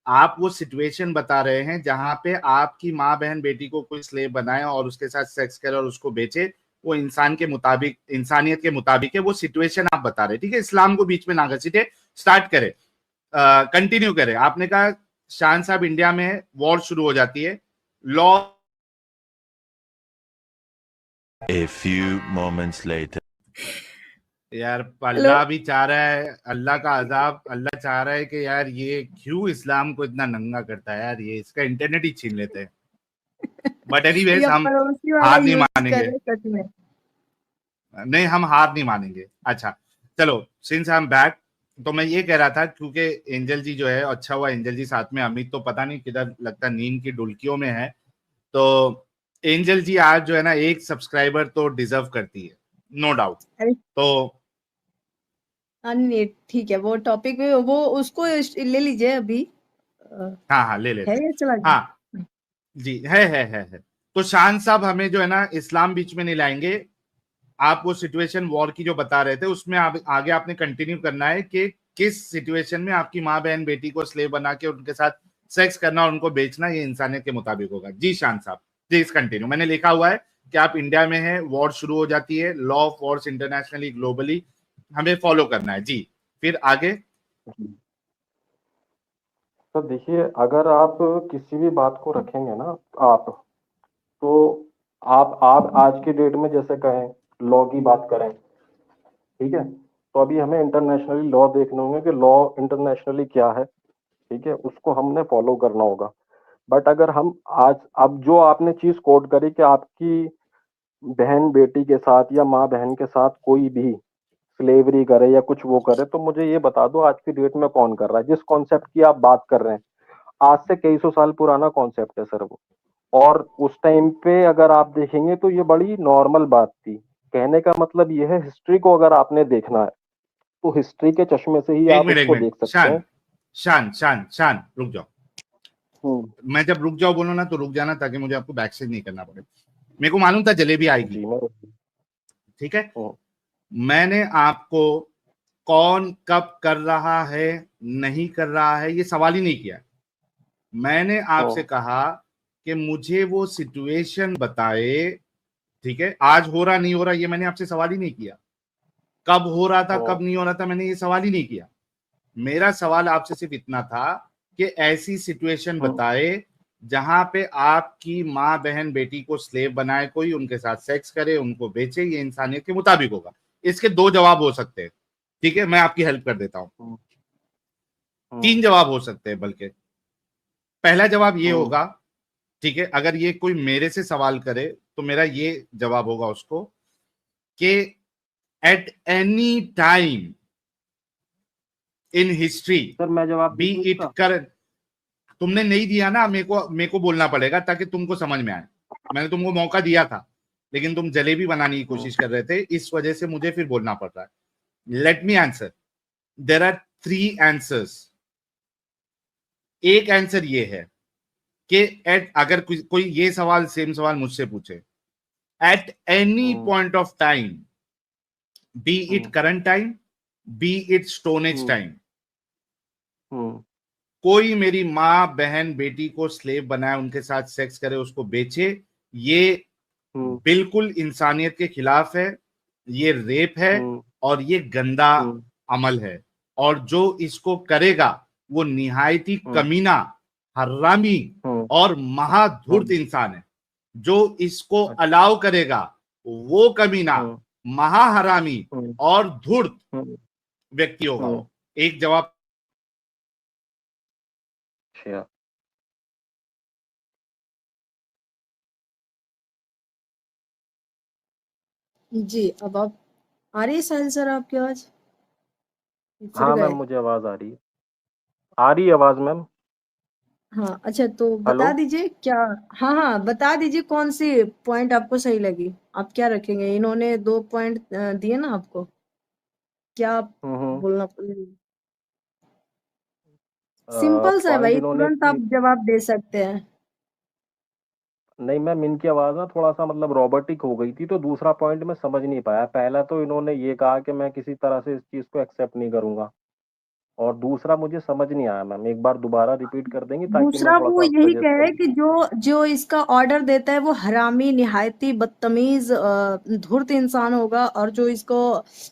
आप वो सिचुएशन बता रहे हैं जहां पे आपकी माँ बहन बेटी को कोई स्लेव बनाए और उसके साथ सेक्स करे और उसको बेचे, वो इंसान के मुताबिक, इंसानियत के मुताबिक है, वो सिचुएशन आप बता रहे हैं। ठीक है, इस्लाम को बीच में ना घसीटे, स्टार्ट करें, कंटिन्यू करें। आपने कहा शान साहब इंडिया में वॉर शुरू हो जाती है, law. A few moments later. यार, हेलो। अल्लाह भी चाह रहा है, अल्लाह का अजाब, अल्लाह चाह रहा है कि यार ये क्यों इस्लाम को इतना नंगा करता है यार, ये इसका इंटरनेट ही छीन लेते हैं। बट ये एनीवेज, हम पड़ोसी वाला हार नहीं यूज मानेंगे, करे सच में। नहीं, हम हार नहीं मानेंगे। अच्छा, चलो, सिंस आई एम बैक, तो मैं ये कह रहा था, क्योंकि एंजल जी जो है, अच्छा हुआ एंजल जी साथ में, अमित तो पता नहीं किधर, लगता नींद की डुलकियों में है। तो एंजल जी आज जो है ना, एक सब्सक्राइबर तो डिजर्व करती है, नो डाउट। अरे तो नहीं, ठीक है, वो टॉपिक में वो उसको ले लीजिए अभी। अ, हाँ हाँ, ले है लेते हैं। या चला गया? हाँ जी, है। तो शान साहब हमें जो है ना इस्लाम बीच में नहीं लाएंगे। आप वो सिचुएशन वॉर की जो बता रहे थे, उसमें आगे आपने कंटिन्यू करना है कि किस सिचुएशन में आपकी माँ बहन बेटी को स्लेव बना के उनके साथ सेक्स करना और उनको बेचना, ये इंसानियत के मुताबिक होगा। जी शान साहब, प्लीज कंटिन्यू। मैंने लिखा हुआ है कि आप इंडिया में हैं, वॉर शुरू हो जाती है, law of Wars internationally globally हमें फॉलो करना है जी। फिर आगे? तो देखिए, अगर आप किसी भी बात को रखेंगे ना, आप तो आप आज की डेट में जैसे कहें, लॉ की बात करें, ठीक है, तो अभी हमें इंटरनेशनली लॉ देखने होंगे कि लॉ इंटरनेशनली क्या है, ठीक है, उसको हमने फॉलो करना होगा। बट अगर हम आज, अब जो आपने चीज कोट करी कि आपकी बहन बेटी के साथ या माँ बहन के साथ कोई भी स्लेवरी करे या कुछ वो करे, तो मुझे ये बता दो आज की डेट में कौन कर रहा है। जिस कॉन्सेप्ट की आप बात कर रहे हैं, आज से कई सौ साल पुराना कॉन्सेप्ट है सर वो। और उस टाइम पे अगर आप देखेंगे तो ये बड़ी नॉर्मल बात थी। कहने का मतलब ये है, हिस्ट्री को अगर आपने देखना है तो हिस्ट्री के चश्मे से ही आप एक उसको मिनट, देख सकते शान हैं। शान शान शान, रुक जाओ। हम्म, मैं जब रुक जाओ बोलूं ना तो रुक जाना, ताकि मुझे आपको बैकस्टेज नहीं करना पड़े। मेरे को मालूम था जलेबी आएगी, जी मैं ठीक है। हम्म, मैंने आपको कौन कब कर रहा है, नहीं कर रहा है, ये सवाल ही नहीं किया। मैंने आपसे हम्म, कहा कि मुझे वो सिचुएशन बताए, ठीक है, आज हो रहा नहीं हो रहा ये मैंने आपसे सवाल ही नहीं किया, कब हो रहा था कब नहीं हो रहा था मैंने ये सवाल ही नहीं किया। मेरा सवाल आपसे सिर्फ इतना था कि ऐसी सिचुएशन बताए जहां पे आपकी माँ बहन बेटी को स्लेव बनाए कोई, उनके साथ सेक्स करे, उनको बेचे, ये इंसानियत के मुताबिक होगा। इसके 2 जवाब हो सकते हैं, ठीक है, मैं आपकी हेल्प कर देता हूं। 3 जवाब हो सकते हैं बल्कि। पहला जवाब ये होगा, ठीक है, अगर ये कोई मेरे से सवाल करे तो मेरा ये जवाब होगा उसको कि at any time in history sir मैं जवाब बी इट कर, तुमने नहीं दिया ना, मेरे को बोलना पड़ेगा ताकि तुमको समझ में आए। मैंने तुमको मौका दिया था लेकिन तुम जलेबी बनाने की कोशिश कर रहे थे, इस वजह से मुझे फिर बोलना पड़ रहा है। Let me answer, there are 3 answers. एक आंसर ये है कि एट, अगर कोई ये सवाल सेम सवाल मुझसे पूछे, at any point of time, B it current time, B it stone age time, कोई मेरी माँ बहन बेटी को स्लेव बनाए, उनके साथ सेक्स करे, उसको बेचे, ये बिल्कुल इंसानियत के खिलाफ है, ये रेप है और ये गंदा अमल है। और जो इसको करेगा वो निहायती कमीना, हरामी और महाधूर्त इंसान है। जो इसको अलाउ करेगा वो कमीना, महाहरामी और धूर्त व्यक्ति होगा। एक जवाब। जी, अब आप आ रही है साहिल सर आपकी आवाज? हाँ मैम मुझे आवाज आ रही है, आ रही है आवाज मैम। हाँ अच्छा, तो बता दीजिए क्या, हाँ हाँ बता दीजिए कौन सी पॉइंट आपको सही लगी, आप क्या रखेंगे? इन्होंने 2 पॉइंट दिए ना आपको, क्या आप बोलना? सिंपल सा है भाई, तुरंत आप जवाब दे सकते हैं। नहीं मैम इनकी आवाज ना थोड़ा सा मतलब रोबोटिक हो गई थी, तो दूसरा पॉइंट मैं समझ नहीं पाया। पहला तो इन्होंने ये कहा कि मैं किसी तरह से इस चीज को एक्सेप्ट नहीं करूंगा, और दूसरा मुझे समझ नहीं आया मैम, एक बार दोबारा रिपीट कर देंगे ताकि मैं दूसरा थोड़ा वो सा यही सजेस्ट कहे करूँ। कि जो जो इसका ऑर्डर देता है वो हरामी, निहायती बदतमीज, धूर्त इंसान होगा, और जो इसको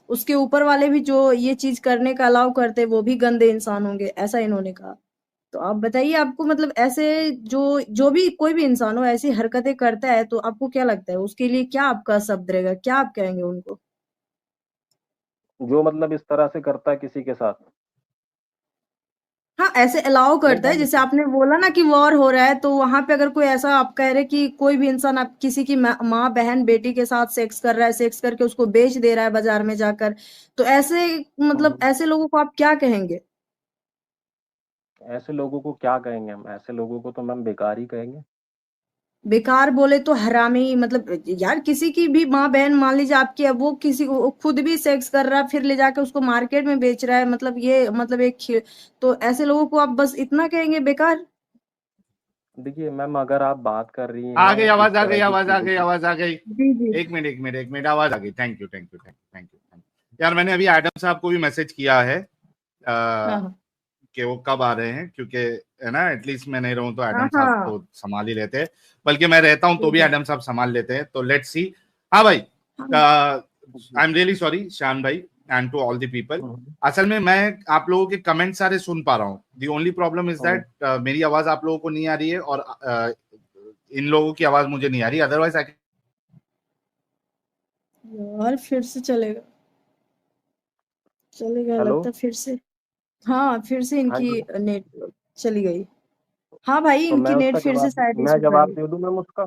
उसके ऊपर वाले भी जो ये चीज करने का अलाउ करते हैं वो भी गंदे इंसान होंगे, ऐसा इन्होंने कहा। तो आप बताइए, आपको मतलब ऐसे जो भी कोई भी इंसान हो ऐसी हरकतें करता है तो आपको क्या लगता है उसके लिए क्या आपका शब्द रहेगा, क्या आप कहेंगे उनको? जो मतलब इस तरह से करता है किसी के साथ, हाँ, ऐसे अलाउ करता है, जैसे आपने बोला ना कि वॉर हो रहा है, तो वहां पे अगर कोई ऐसा आप कह रहे कि कोई भी इंसान आप किसी की माँ बहन बेटी के साथ सेक्स कर रहा है, सेक्स करके उसको बेच दे रहा है बाजार में जाकर, तो ऐसे मतलब ऐसे लोगों को आप क्या कहेंगे? ऐसे लोगों को क्या कहेंगे हम? ऐसे लोगों को तो मैम बेकार ही कहेंगे। बेकार बोले तो हरामी, मतलब यार किसी की भी माँ बहन, मान लीजिए आपकी, अब वो किसी वो खुद भी सेक्स कर रहा है फिर ले जाके उसको मार्केट में बेच रहा है, मतलब ये मतलब तो ऐसे लोगों को आप बस इतना कहेंगे बेकार? देखिए मैम अगर आप बात कर रही आ हैं गई इस आवाज, आ तरह गई की आवाज, आ चीजों गई की, आवाज, आ गई। जी जी। एक मिनट आवाज आ गई। Thank you thank you thank you thank you thank you. यार मैंने अभी एडम साहब को भी मैसेज किया है हाँ हाँ कि वो कब आ रहे हैं, क्योंकि है ना, एटलीस्ट मैं नहीं रहूं तो हाँ एडम साहब हाँ, तो संभाल ही लेते हैं, बल्कि मैं रहता हूं तो ठीक भी है। एडम साहब संभाल लेते हैं। तो लेट्स सी। हाँ भाई, हाँ I am really sorry Shyam भाई and to all the people. असल में मैं आप लोगों के कमेंट सारे सुन पा रहा हूँ। The only problem is that मेरी आवाज आप लोगों को नहीं आ रही है और इन लोगों की आवाज मुझे नहीं आ रही। अदरवाइज आई यार फिर से चलेगा हेलो। लगता है फिर से। हाँ फिर से हाँ इनकी जी, नेट चली गई। हाँ भाई, तो इनकी नेट फिर से शायद मैं इशू कर जवाब रही। दे दूं मैम उसका?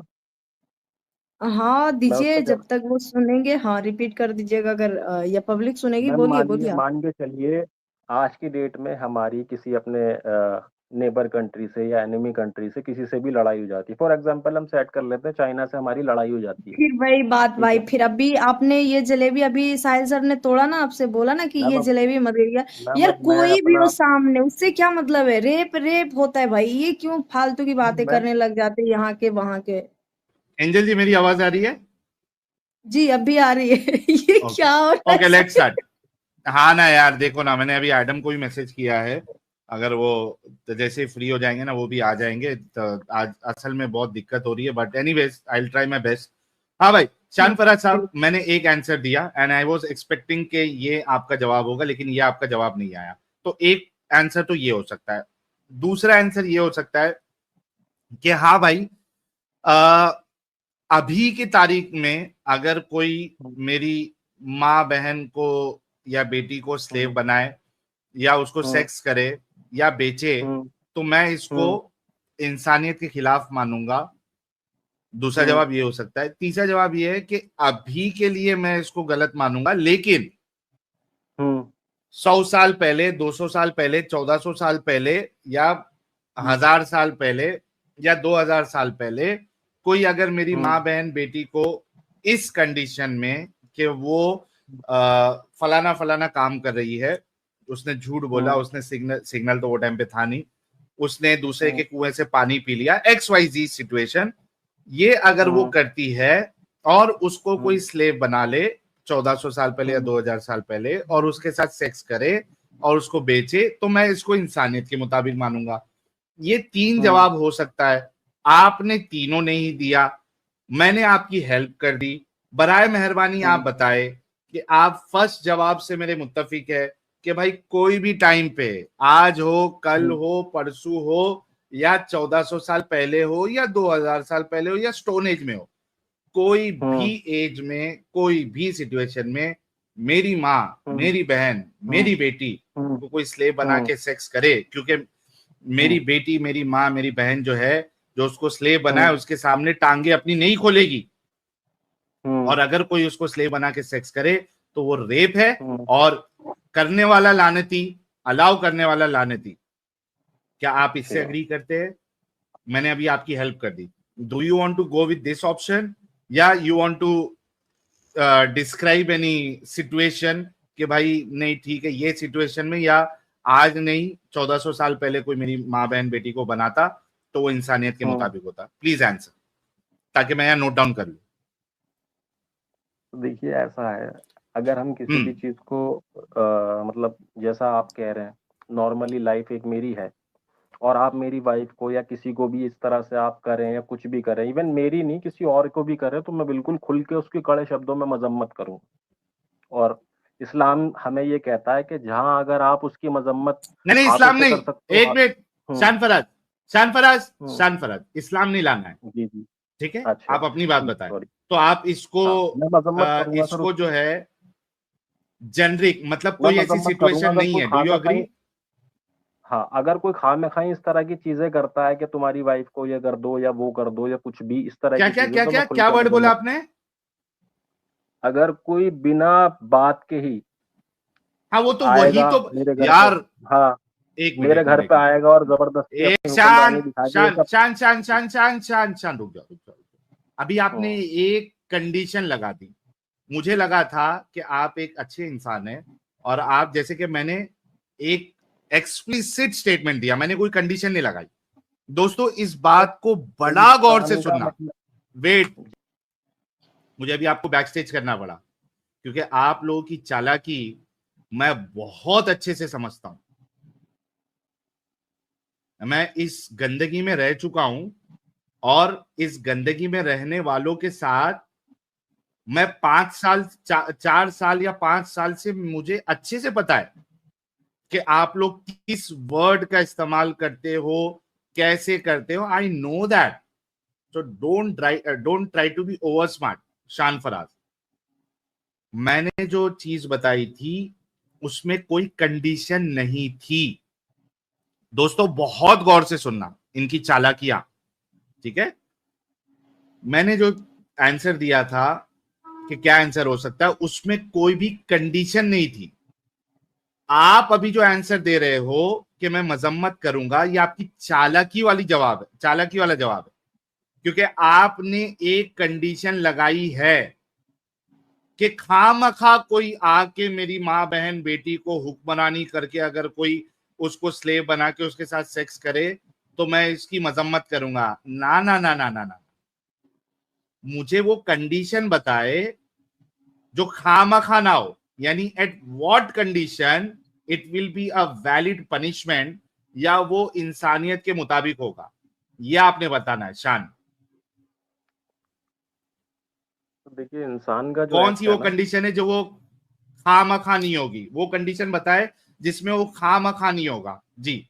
हाँ मैं उसका दीजिए, जब तक वो सुनेंगे। हाँ रिपीट कर दीजिएगा, अगर या पब्लिक सुनेगी। मैम बोलिए बोलिए आप। मान के चलिए आज की डेट में हमारी किसी अपने नेबर कंट्री से या एनिमी कंट्री से किसी से भी लड़ाई हो जाती है। फॉर एग्जांपल हम सेट कर लेते हैं चाइना से हमारी लड़ाई हो जाती है, फिर वही बात ठीक भाई, है फिर अभी आपने ये जलेबी, अभी साहिल सर ने तोड़ा ना, आपसे बोला ना कि मैम। ये अब जलेबी मत गिरिया। मैम यार अब मैं कोई भी हो अपना सामने, उससे क्या मतलब है? रेप रेप होता है भाई, ये क्यों फालतू की बातें मैम करने लग जाते हैं यहाँ के वहां के? एंजल जी मेरी आवाज आ रही है? जी अभी आ रही है। ये ओके क्या हो रहा ओके, है लेट्स साहिल? स्टार्ट। हाँ ना यार, देखो ना, मैंने अभी एडम को भी मैसेज किया है अगर वो तो जैसे फ्री हो जाएंगे ना वो भी आ जाएंगे। तो आज असल में बहुत दिक्कत हो रही है, but anyways I will try my best. हाँ भाई शान फराज साहब, मैंने एक आंसर दिया एंड आई वाज एक्सपेक्टिंग कि ये आपका जवाब होगा, लेकिन ये आपका जवाब नहीं आया। तो एक आंसर तो ये हो सकता है। दूसरा आंसर ये हो सकता है कि हाँ भाई अभी की तारीख में अगर कोई मेरी माँ बहन को या बेटी को स्लेव बनाए या उसको सेक्स करे या बेचे, तो मैं इसको इंसानियत के खिलाफ मानूंगा। दूसरा जवाब ये हो सकता है। तीसरा जवाब ये है कि अभी के लिए मैं इसको गलत मानूंगा, लेकिन 100 साल पहले, 200 साल पहले, 1400 साल पहले या 1000 साल पहले या 2000 साल पहले कोई अगर मेरी माँ बहन बेटी को इस कंडीशन में कि वो फलाना फलाना काम कर रही है, उसने झूठ बोला, उसने सिग्नल तो वो टाइम पे था नहीं, उसने दूसरे के कुएं से पानी पी लिया, XYZ सिचुएशन, ये अगर वो करती है और उसको कोई स्लेव बना ले 1400 साल पहले या 2000 साल पहले और उसके साथ सेक्स करे और उसको बेचे, तो मैं इसको इंसानियत के मुताबिक मानूंगा। ये 3 जवाब हो सकता है। आपने तीनों नहीं दिया, मैंने आपकी हेल्प कर दी। बराए मेहरबानी आप बताए कि आप फर्स्ट जवाब से मेरे मुत्तफिक है कि भाई कोई भी टाइम पे, आज हो, कल हो, परसों हो या 1400 साल पहले हो या 2000 साल पहले हो या स्टोन एज में हो, कोई भी एज में, कोई भी सिचुएशन में मेरी माँ, मेरी बहन, मेरी बेटी को कोई स्लेव बना के सेक्स करे, क्योंकि मेरी बेटी, मेरी माँ, मेरी बहन जो है, जो उसको स्लेव बनाए उसके सामने टांगे अपनी नहीं खोलेगी। और अगर कोई उसको स्लेव बना के सेक्स करे तो वो रेप है, और करने वाला लानती, अलाउ करने वाला लानती। क्या आप इससे अग्री करते हैं? मैंने अभी आपकी हेल्प कर दी। Do you want to go with this option या you want to describe any situation कि भाई नहीं ठीक है ये सिचुएशन में, या आज नहीं 1400 साल पहले कोई मेरी माँ बहन बेटी को बनाता तो वो इंसानियत के मुताबिक होता? प्लीज आंसर, ताकि मैं यहाँ नोट डाउन कर लूं। देखिए ऐसा है, अगर हम किसी भी चीज को मतलब जैसा आप कह रहे हैं, नॉर्मली लाइफ एक मेरी है और आप मेरी वाइफ को या किसी को भी इस तरह से आप करें या कुछ भी करें, इवन मेरी नहीं किसी और को भी करें, तो मैं बिल्कुल खुल के उसकी कड़े शब्दों में मजम्मत करूं। और इस्लाम हमें ये कहता है कि जहां अगर आप उसकी मजम्मत नहीं, इस्लाम नहीं, एक मिनट, शान फराज, इस्लाम नहीं लाना है। जी जी ठीक है, अच्छा, आप अपनी बात बताएं। तो आप इसको जो है जेनरिक, मतलब कोई ऐसी सिचुएशन नहीं है, डू यू एग्री? हाँ, अगर कोई खामखाई इस तरह की चीजें करता है कि तुम्हारी वाइफ को ये कर दो या वो कर दो या कुछ भी इस तरह की चीजें, क्या वर्ड बोला आपने? अगर कोई बिना बात के ही, हाँ वो तो वही तो यार, हाँ मेरे घर पे आएगा और जबरदस्ती शान रुक जाओ। अभी आपने एक कंडीशन लगा दी। मुझे लगा था कि आप एक अच्छे इंसान हैं और आप, जैसे कि मैंने एक एक्सप्लिसिट स्टेटमेंट दिया, मैंने कोई कंडीशन नहीं लगाई। दोस्तों इस बात को बड़ा गौर से सुनना। वेट, मुझे अभी आपको बैक स्टेज करना पड़ा क्योंकि आप लोगों की चालाकी मैं बहुत अच्छे से समझता हूं। मैं इस गंदगी में रह चुका हूं और इस गंदगी में रहने वालों के साथ मैं 5 साल 4 साल या 5 साल से मुझे अच्छे से पता है कि आप लोग किस वर्ड का इस्तेमाल करते हो, कैसे करते हो। I know that, so don't try to be over smart. Shaan Faraz, मैंने जो चीज बताई थी उसमें कोई कंडीशन नहीं थी। दोस्तों बहुत गौर से सुनना इनकी चालाकियां, ठीक है? मैंने जो आंसर दिया था कि क्या आंसर हो सकता है, उसमें कोई भी कंडीशन नहीं थी। आप अभी जो आंसर दे रहे हो कि मैं मजम्मत करूंगा, ये आपकी चालाकी वाली जवाब है, चालाकी वाला जवाब है, क्योंकि आपने एक कंडीशन लगाई है कि खामखा कोई आके मेरी माँ बहन बेटी को हुक्मरानी करके अगर कोई उसको स्लेव बना के उसके साथ सेक्स करे तो मैं इसकी मजम्मत करूंगा। ना ना ना ना ना ना, मुझे वो कंडीशन बताए जो खामखा ना हो, यानी at what condition it will be a valid punishment या वो इंसानियत के मुताबिक होगा, ये आपने बताना है। शान, देखिए इंसान का जो कौन एक्ट सी है वो ना, कंडीशन है जो वो खामखा नहीं होगी? वो कंडीशन बताए जिसमें वो खामखा नहीं होगा। जी,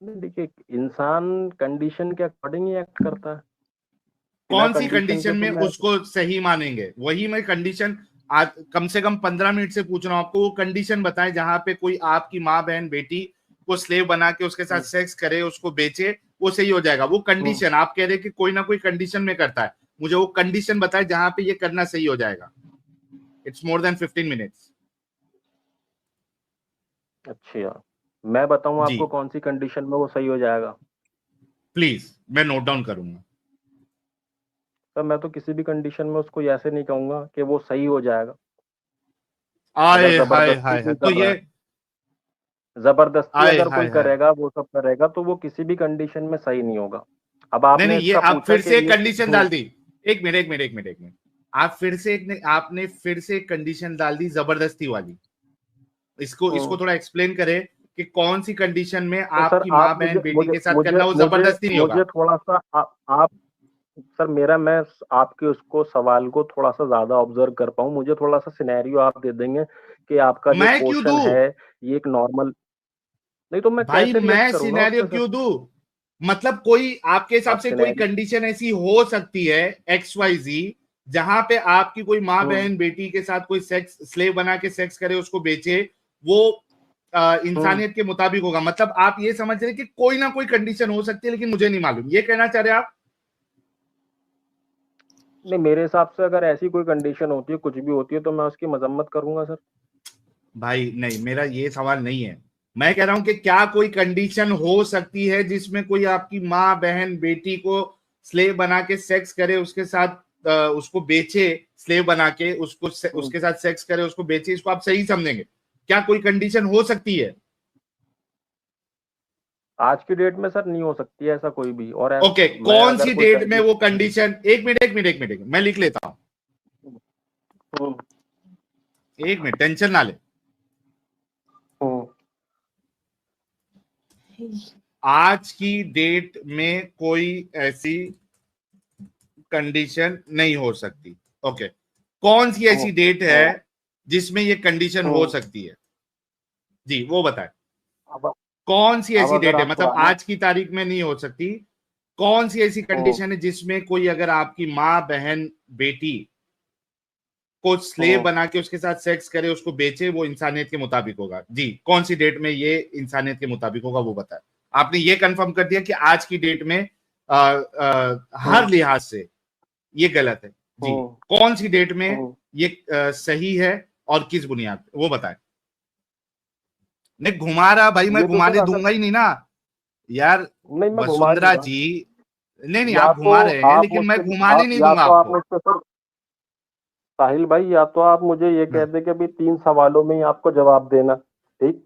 नहीं देखिए इंसान कंडीशन के अकॉर्डिंग ही एक्ट करता है, बिना कौन सी कंडीशन कंडीशन के में तो मैं उसको सही मानेंगे? वही मैं कंडीशन आज कम से कम 15 मिनट से पूछ रहा हूं आपको। वो कंडीशन बताएं जहां पे कोई आपकी माँ बहन बेटी को स्लेव बना के उसके साथ सेक्स करे, उसको बेचे, वो सही हो जाएगा। वो कंडीशन आप कह रहे हैं कि कोई ना कोई कंडीशन में करता है, मुझे वो कंडीशन बताए जहां पे ये करना सही हो जाएगा। It's more than 15 minutes. अच्छा, मैं बताऊं जी आपको कौन सी कंडीशन में वो सही हो जाएगा? प्लीज, मैं नोट डाउन करूंगा। सर मैं तो किसी भी कंडीशन में उसको ऐसे नहीं कहूंगा कि वो सही हो जाएगा। अगर आए हाय जबरदस्ती हाय हाय, कोई तो कर रहा ये है, जबरदस्ती आए अगर कोई हाय हाय, करेगा, वो सब करेगा, तो वो किसी भी कंडीशन में सही नहीं होगा। अब नहीं आपने नहीं, ये इसका आप पूछा फिर कि से एक ये कंडीशन जो डाल दी। एक मिनट एक मिनट एक मिनट एक मिनट, आप फिर से आपने फिर से एक कंडीशन डाल दी जबरदस्ती वाली। इसको इसको थोड़ा एक्सप्लेन करें कि कौन सी कंडीशन में तो सर आपकी आप माँ मुझे बहन बेटी मुझे के साथ मुझे करना वो मुझे जबरदस्ती नहीं होगा। मुझे थोड़ा सा आप सर मेरा मैं आपके उसको सवाल को थोड़ा सा ज्यादा ऑब्जर्व कर पाऊँ, मुझे थोड़ा सा सिनेरियो आप दे देंगे कि आपका जो मैं क्यों क्वेश्चन दूं? है ये एक नॉर्मल, नहीं तो मैं भाई कैसे रिएक्ट मैं करूंगा उस सिनेरियो पे सर? क्यों दूं? मतलब कोई आपके हिसाब आप से कोई सिनेरियो कंडीशन ऐसी हो सकती है XYZ जहां पे आपकी कोई माँ हम्म बहन बेटी के साथ कोई सेक्स स्लेव बना के सेक्स करे, उसको बेचे, वो हम्म इंसानियत के मुताबिक होगा। मतलब आप ये समझ रहे हैं कि कोई ना कोई कंडीशन हो सकती है, लेकिन मुझे नहीं मालूम, ये कहना चाह रहे हैं आप? नहीं, मेरे हिसाब से अगर ऐसी कोई कंडीशन होती है, कुछ भी होती है, तो मैं उसकी मजम्मत करूंगा सर। भाई नहीं, मेरा ये सवाल नहीं है। मैं कह रहा हूं कि क्या कोई कंडीशन हो सकती है जिसमें कोई आपकी माँ बहन बेटी को स्लेव बना के सेक्स करे, उसके साथ उसको बेचे, स्लेव बना के उसको हम्म, उसके साथ सेक्स करे, उसको बेचे, इसको आप सही समझेंगे? क्या कोई कंडीशन हो सकती है? आज की डेट में सर नहीं हो सकती है ऐसा कोई भी, और ओके, मैं कौन अगर सी कोई डेट में वो कंडीशन कंडीशन, एक मिनट एक मिनट एक मिनट एक मिनट, मैं लिख लेता हूं। हम्म एक मिनट, टेंशन ना ले। हम्म आज की डेट में कोई ऐसी कंडीशन नहीं हो सकती। ओके, कौन सी ऐसी डेट है जिसमें ये कंडीशन हो हम्म, सकती है? जी वो बताएं, अब कौन सी अब ऐसी अगर डेट है? आप मतलब पुराने आज की तारीख में नहीं हो सकती। कौन सी ऐसी हम्म कंडीशन है जिसमें कोई अगर आपकी माँ बहन बेटी को स्लेव हम्म बना के उसके साथ सेक्स करे, उसको बेचे, वो इंसानियत के मुताबिक होगा? जी, कौन सी डेट में ये इंसानियत के मुताबिक होगा वो बताएं। आपने ये कंफर्म कर दिया कि आज की डेट में हर हम्म लिहाज से ये गलत है। जी, हम्म कौन सी डेट में हम्म ये सही है और किस बुनियाद पे, वो बताएं। नहीं घुमा रहा भाई, मैं ये तो घुमाने सर अगर दूंगा ही नहीं ना यार। नहीं, मैं घुमा नहीं वसुंधरा रहा। जी, नहीं नहीं, या आप तो घुमा रहे हैं, आप लेकिन मैं मुझसे घुमाने आप नहीं या दूंगा तो आप आपको। मुझसे सर, साहिल भाई, या तो आप मुझे ये कह हाँ, दे कि अभी 3 सवालों में ही आपको जवाब देना, ठीक,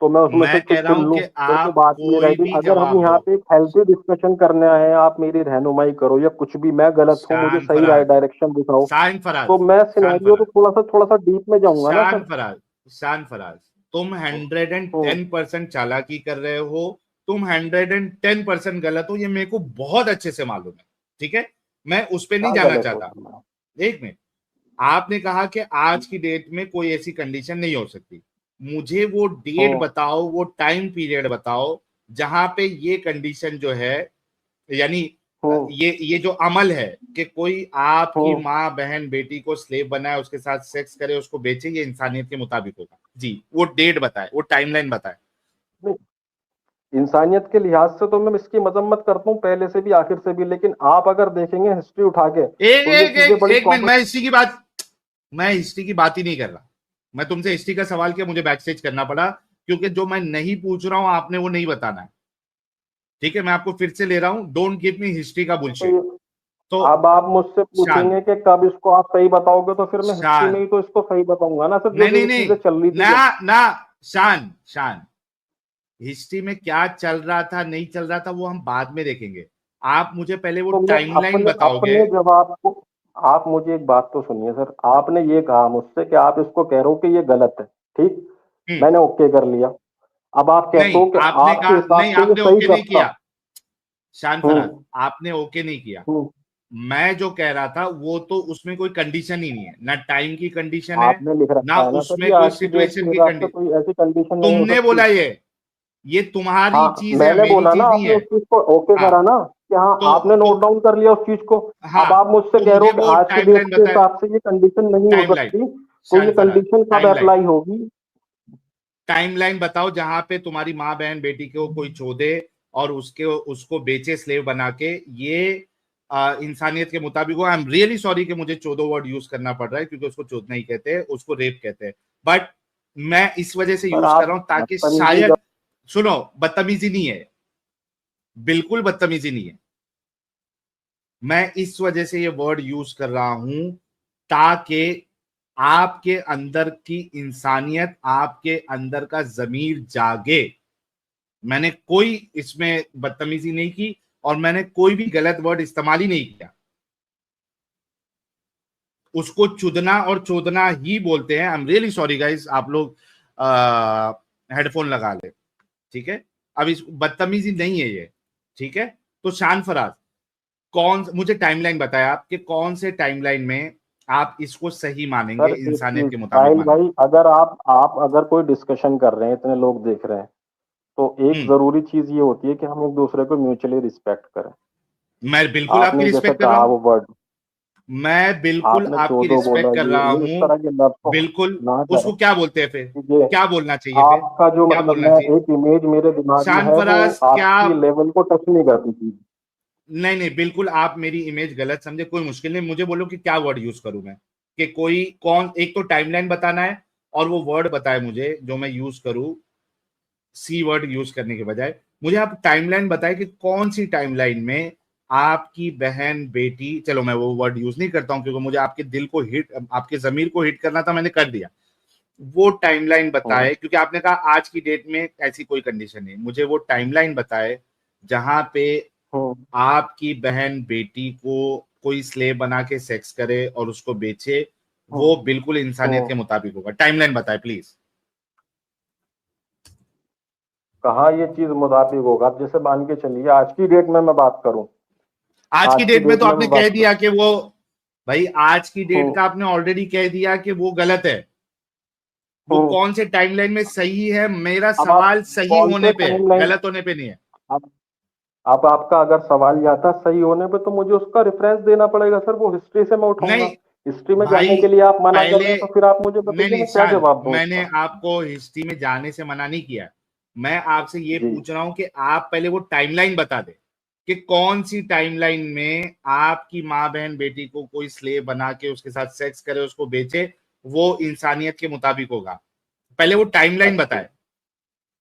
तो मैं उसमें से मैं कह कुछ रहा चुन हूं लूं, कि फिर तो आप बात ये कोई रहेगी। भी अगर हम जवाब यहाँ दो। पे एक हेल्थी डिस्कशन करने आए हैं, आप मेरी रहनुमाई करो, या कुछ भी, मैं गलत हूँ, मुझे शान सही फराज, डायरेक्शन दिखाओ, शान तो फराज, मैं शान सिनेरियो तो फराज, थोड़ा सा डीप में जाऊंगा ना शान सर। फराज, शान फराज, तुम हम्म 110% चालाकी कर रहे हो। तुम 110% गलत हो, ये मेरे को बहुत अच्छे से मालूम है। ठीक है, मैं उस पर नहीं क्या जाना गलत हो चाहता। सर मैं? एक मिनट, आपने कहा कि आज की डेट में कोई ऐसी कंडीशन नहीं हो सकती। मुझे वो डेट हम्म बताओ, वो टाइम पीरियड बताओ जहां पे ये कंडीशन जो है, यानी हम्म ये जो अमल है कि कोई आपकी हम्म माँ बहन बेटी को स्लेव बनाए, उसके साथ सेक्स करे, उसको बेचे, ये इंसानियत के मुताबिक होगा। जी, वो डेट बताए, वो टाइमलाइन बताए। नहीं, इंसानियत के लिहाज से तो मैं इसकी मजम्मत करता हूँ पहले से भी आखिर से भी, लेकिन आप अगर देखेंगे हिस्ट्री उठा के, एक तो ये एक चीजें एक बड़ी एक मिनट, कॉमन। मैं हिस्ट्री की बात ही नहीं कर रहा। मैं तुमसे हिस्ट्री का सवाल किया, मुझे बैक स्टेज करना पड़ा, क्योंकि जो मैं नहीं पूछ रहा हूं आपने वो नहीं बताना है। ठीक है, मैं आपको फिर से ले रहा हूं, डोंट गिव मी हिस्ट्री का तो बुलशिट। तो अब आप मुझसे शान, पूछेंगे कि कब इसको आप सही बताओगे, तो फिर मैं हिस्ट्री में शान, ही तो इसको सही बताऊंगा ना सर, जो नहीं जो नहीं ये नहीं, चीजें चल रही थी ना जब। ना, शान शान, हिस्ट्री में क्या चल रहा था नहीं चल रहा था वो हम बाद में देखेंगे। आप मुझे पहले वो तो मैं टाइमलाइन अपने बताओगे। अपने जवाब को, आप मुझे एक बात तो सुनिए सर, आपने ये कहा मुझसे कि आप इसको कह रहे हो कि ये गलत है, ठीक, हम्म मैंने ओके कर लिया। अब आप कहते हो नहीं, कि आपने आपके कहा हिसाब नहीं, से ये आपने सही ओके नहीं करता। किया शान फराज, हम्म आपने ओके नहीं किया। हम्म मैं जो कह रहा था वो तो उसमें कोई कंडीशन ही नहीं है, ना टाइम की कंडीशन है, आपने लिख ना रखा है ना सर, उसमें ये कोई आज की डेट के सिचुएशन की हिसाब से कंडीशन। कोई ऐसी कंडीशन नहीं हो तुमने सकती। बोला ये तुम्हारी हाँ, चीज है, मैंने मेरी बोला ना, चीज नहीं आपने है। उस चीज को ओके हाँ, करा ना, कि हाँ तो आपने तो नोट डाउन कर लिया उस चीज को। अब हाँ, आप मुझसे तो कह रहे मुझे हो कि वो आज की डेट टाइमलाइन के बताए, हिसाब से ये कंडीशन नहीं हो टाइमलाइन, सकती, तो ये शान फराज, कंडीशन कब टाइमलाइन, अप्लाई होगी? टाइमलाइन बताओ जहां पे तुम्हारी माँ बहन बेटी को कोई चोदे और उसको बेचे स्लेव बना के। ये इंसानियत के मुताबिक हो। आई एम रियली सॉरी कि मुझे चोदो वर्ड यूज करना पड़ रहा है, क्योंकि उसको चोदना ही कहते हैं, उसको रेप कहते हैं, बट मैं इस वजह से पर यूज कर आप रहा हूं ताकि बदतमीजी जब शायद, सुनो, बदतमीजी नहीं है, बिल्कुल बदतमीजी नहीं है। मैं इस वजह से ये वर्ड यूज कर रहा हूं ताकि आपके अंदर की इंसानियत, आपके अंदर का जमीर जागे। मैंने कोई इसमें बदतमीजी नहीं की और मैंने कोई भी गलत वर्ड इस्तेमाल ही नहीं किया। उसको चुदना और चोदना ही बोलते हैं। आई एम रियली सॉरी गाइस, आप लोग हेडफोन लगा ले, ठीक है। अब इस बदतमीजी नहीं है ये, ठीक है। तो शान फराज, मुझे टाइमलाइन बताया आप कि कौन से टाइमलाइन में आप इसको सही मानेंगे, सर एक इंसानियत चीज के मुताबिक साहिल मानेंगे। भाई, अगर आप अगर कोई डिस्कशन कर रहे हैं, इतने लोग देख रहे हैं, तो एक हम्म, जरूरी चीज ये होती है कि हम एक दूसरे को म्यूचुअली रिस्पेक्ट करें। मैं बिल्कुल आपकी आपने जैसे रिस्पेक्ट कर रहा कहा हूं, वो वर्ड, मैं बिल्कुल आपने आपकी चोदो बोला, रिस्पेक्ट कर रहा ये इस हूं। तरह के लफ्ज को बिल्कुल। ना करें। उसको क्या बोलते हैं फिर, ठीक है, क्या बोलना चाहिए फिर, आपका जो क्या मतलब, बोलना मैं चाहिए? एक इमेज मेरे दिमाग में शान है, वो फराज क्या, आपकी लेवल को टच नहीं करती थी। नहीं नहीं, बिल्कुल आप मेरी इमेज गलत समझे, कोई मुश्किल नहीं। मुझे बोलो कि क्या वर्ड यूज करूं मैं, कि कोई कौन, एक तो टाइमलाइन बताना है और वो वर्ड बताए मुझे जो मैं यूज करूं, सी वर्ड यूज करने के बजाय। मुझे आप टाइमलाइन बताए कि कौन सी टाइमलाइन में आपकी बहन बेटी, चलो मैं वो वर्ड यूज नहीं करता हूं क्योंकि मुझे आपके दिल को हिट, आपके जमीर को हिट करना था, मैंने कर दिया। वो टाइमलाइन बताए, क्योंकि आपने कहा आज की डेट में ऐसी कोई कंडीशन नहीं, मुझे वो टाइमलाइन बताए जहां पे हम्म आपकी बहन बेटी को कोई स्लेव बना के सेक्स करे और उसको बेचे, हम्म वो बिल्कुल इंसानियत के हम्म। मुताबिक होगा। टाइमलाइन बताए प्लीज। कहाँ ये चीज मुताबिक होगा? अब जैसे मान के चलिए, आज की डेट में मैं बात करूं, आज की आज की डेट में डेट तो में आपने मैं कह बात दिया करूं। कि वो, भाई आज की डेट हम्म का आपने ऑलरेडी कह दिया कि वो गलत है। वो हम्म। कौन से टाइमलाइन में सही है, मेरा अब आप सवाल सही कौन होने से पे है, टाइमलाइन, गलत होने पे नहीं है। अब आपका अगर सवाल ये आता सही होने पे, तो मुझे उसका रेफरेंस देना पड़ेगा सर, वो हिस्ट्री से मैं उठाऊंगा। नहीं हिस्ट्री में भाई, जाने के लिए आप मना कर रहे पहले, हैं, तो फिर आप मुझे नहीं बताइए नहीं मैं क्या शान, जवाब दूं मैंने उसका। आपको हिस्ट्री में जाने से मना नहीं किया। मैं आपसे ये जी, पूछ रहा हूं कि आप पहले वो टाइमलाइन बता दे कि कौन सी टाइमलाइन में आपकी माँ बहन बेटी को कोई स्लेव बना के उसके साथ सेक्स करे, उसको बेचे, वो इंसानियत के मुताबिक होगा। पहले वो टाइमलाइन अच्छा, बताए। जी,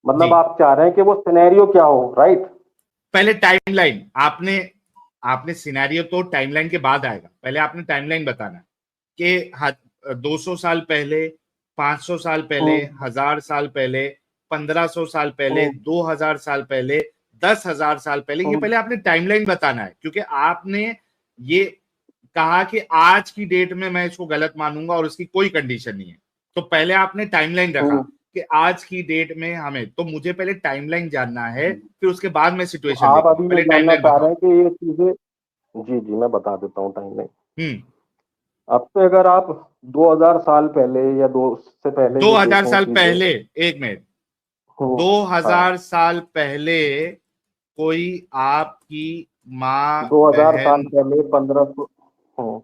मतलब आप चाह रहे हैं कि वो सिनेरियो क्या हो, राइट? पहले टाइमलाइन, आपने आपने सिनेरियो तो टाइमलाइन के बाद आएगा, पहले आपने टाइमलाइन बताना कि 200 साल पहले, 500 साल पहले, हम्म 1000 साल पहले, 1500 साल पहले, हम्म 2000 साल पहले, 10,000 साल पहले, ये हम्म पहले आपने टाइमलाइन बताना है। क्योंकि आपने ये कहा कि आज की डेट में मैं इसको गलत मानूंगा और इसकी कोई कंडीशन नहीं है, तो पहले आपने टाइमलाइन रखा हम्म। कि आज की डेट में हमें, तो मुझे पहले टाइमलाइन जानना है, फिर उसके बाद मैं तो सिचुएशन आप देखूंगा। अभी ये पहले जानना टाइमलाइन चाह रहे बताओ। हैं कि ये चीजें, जी जी मैं बता देता हूँ टाइमलाइन। हम्म। अब से अगर आप 2000 साल पहले या दो से पहले दो ये हजार देखें साल चीजें। पहले, एक मिनट, हम्म, दो हाँ, हजार साल पहले कोई आपकी माँ 2000 साल बहन, पहले 1500। हम्म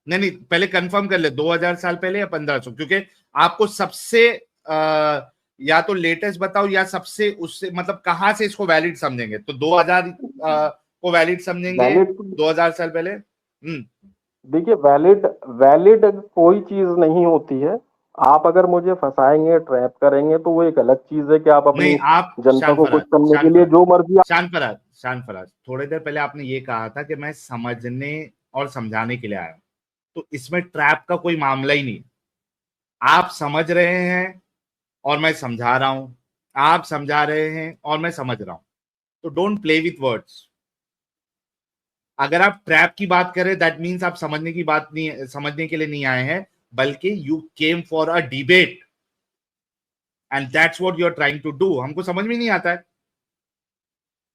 नहीं नहीं, पहले कंफर्म कर ले, 2000 साल पहले या 1500, क्योंकि आपको सबसे या तो लेटेस्ट बताओ या सबसे उससे, मतलब कहाँ से इसको वैलिड समझेंगे, तो 2000 को वैलिड समझेंगे, वैलिड, 2000 साल पहले। देखिए वैलिड, वैलिड कोई चीज नहीं होती है। आप अगर मुझे फंसाएंगे, ट्रैप करेंगे, तो वो एक अलग चीज है कि आप नहीं, अपनी आप जनता को खुश करने के शान लिए फराज, जो मर्जी शान फराज, थोड़ी देर पहले आपने ये कहा था कि मैं समझने और समझाने के लिए आया हूं, तो इसमें ट्रैप का कोई मामला ही नहीं। आप समझ रहे हैं और मैं समझा रहा हूं, आप समझा रहे हैं और मैं समझ रहा हूं, तो डोंट प्ले विथ वर्ड्स। अगर आप ट्रैप की बात करें, दैट मीन्स आप समझने की बात नहीं, समझने के लिए नहीं आए हैं, बल्कि you came for a debate. And that's what you are trying to do. हमको समझ में नहीं आता है,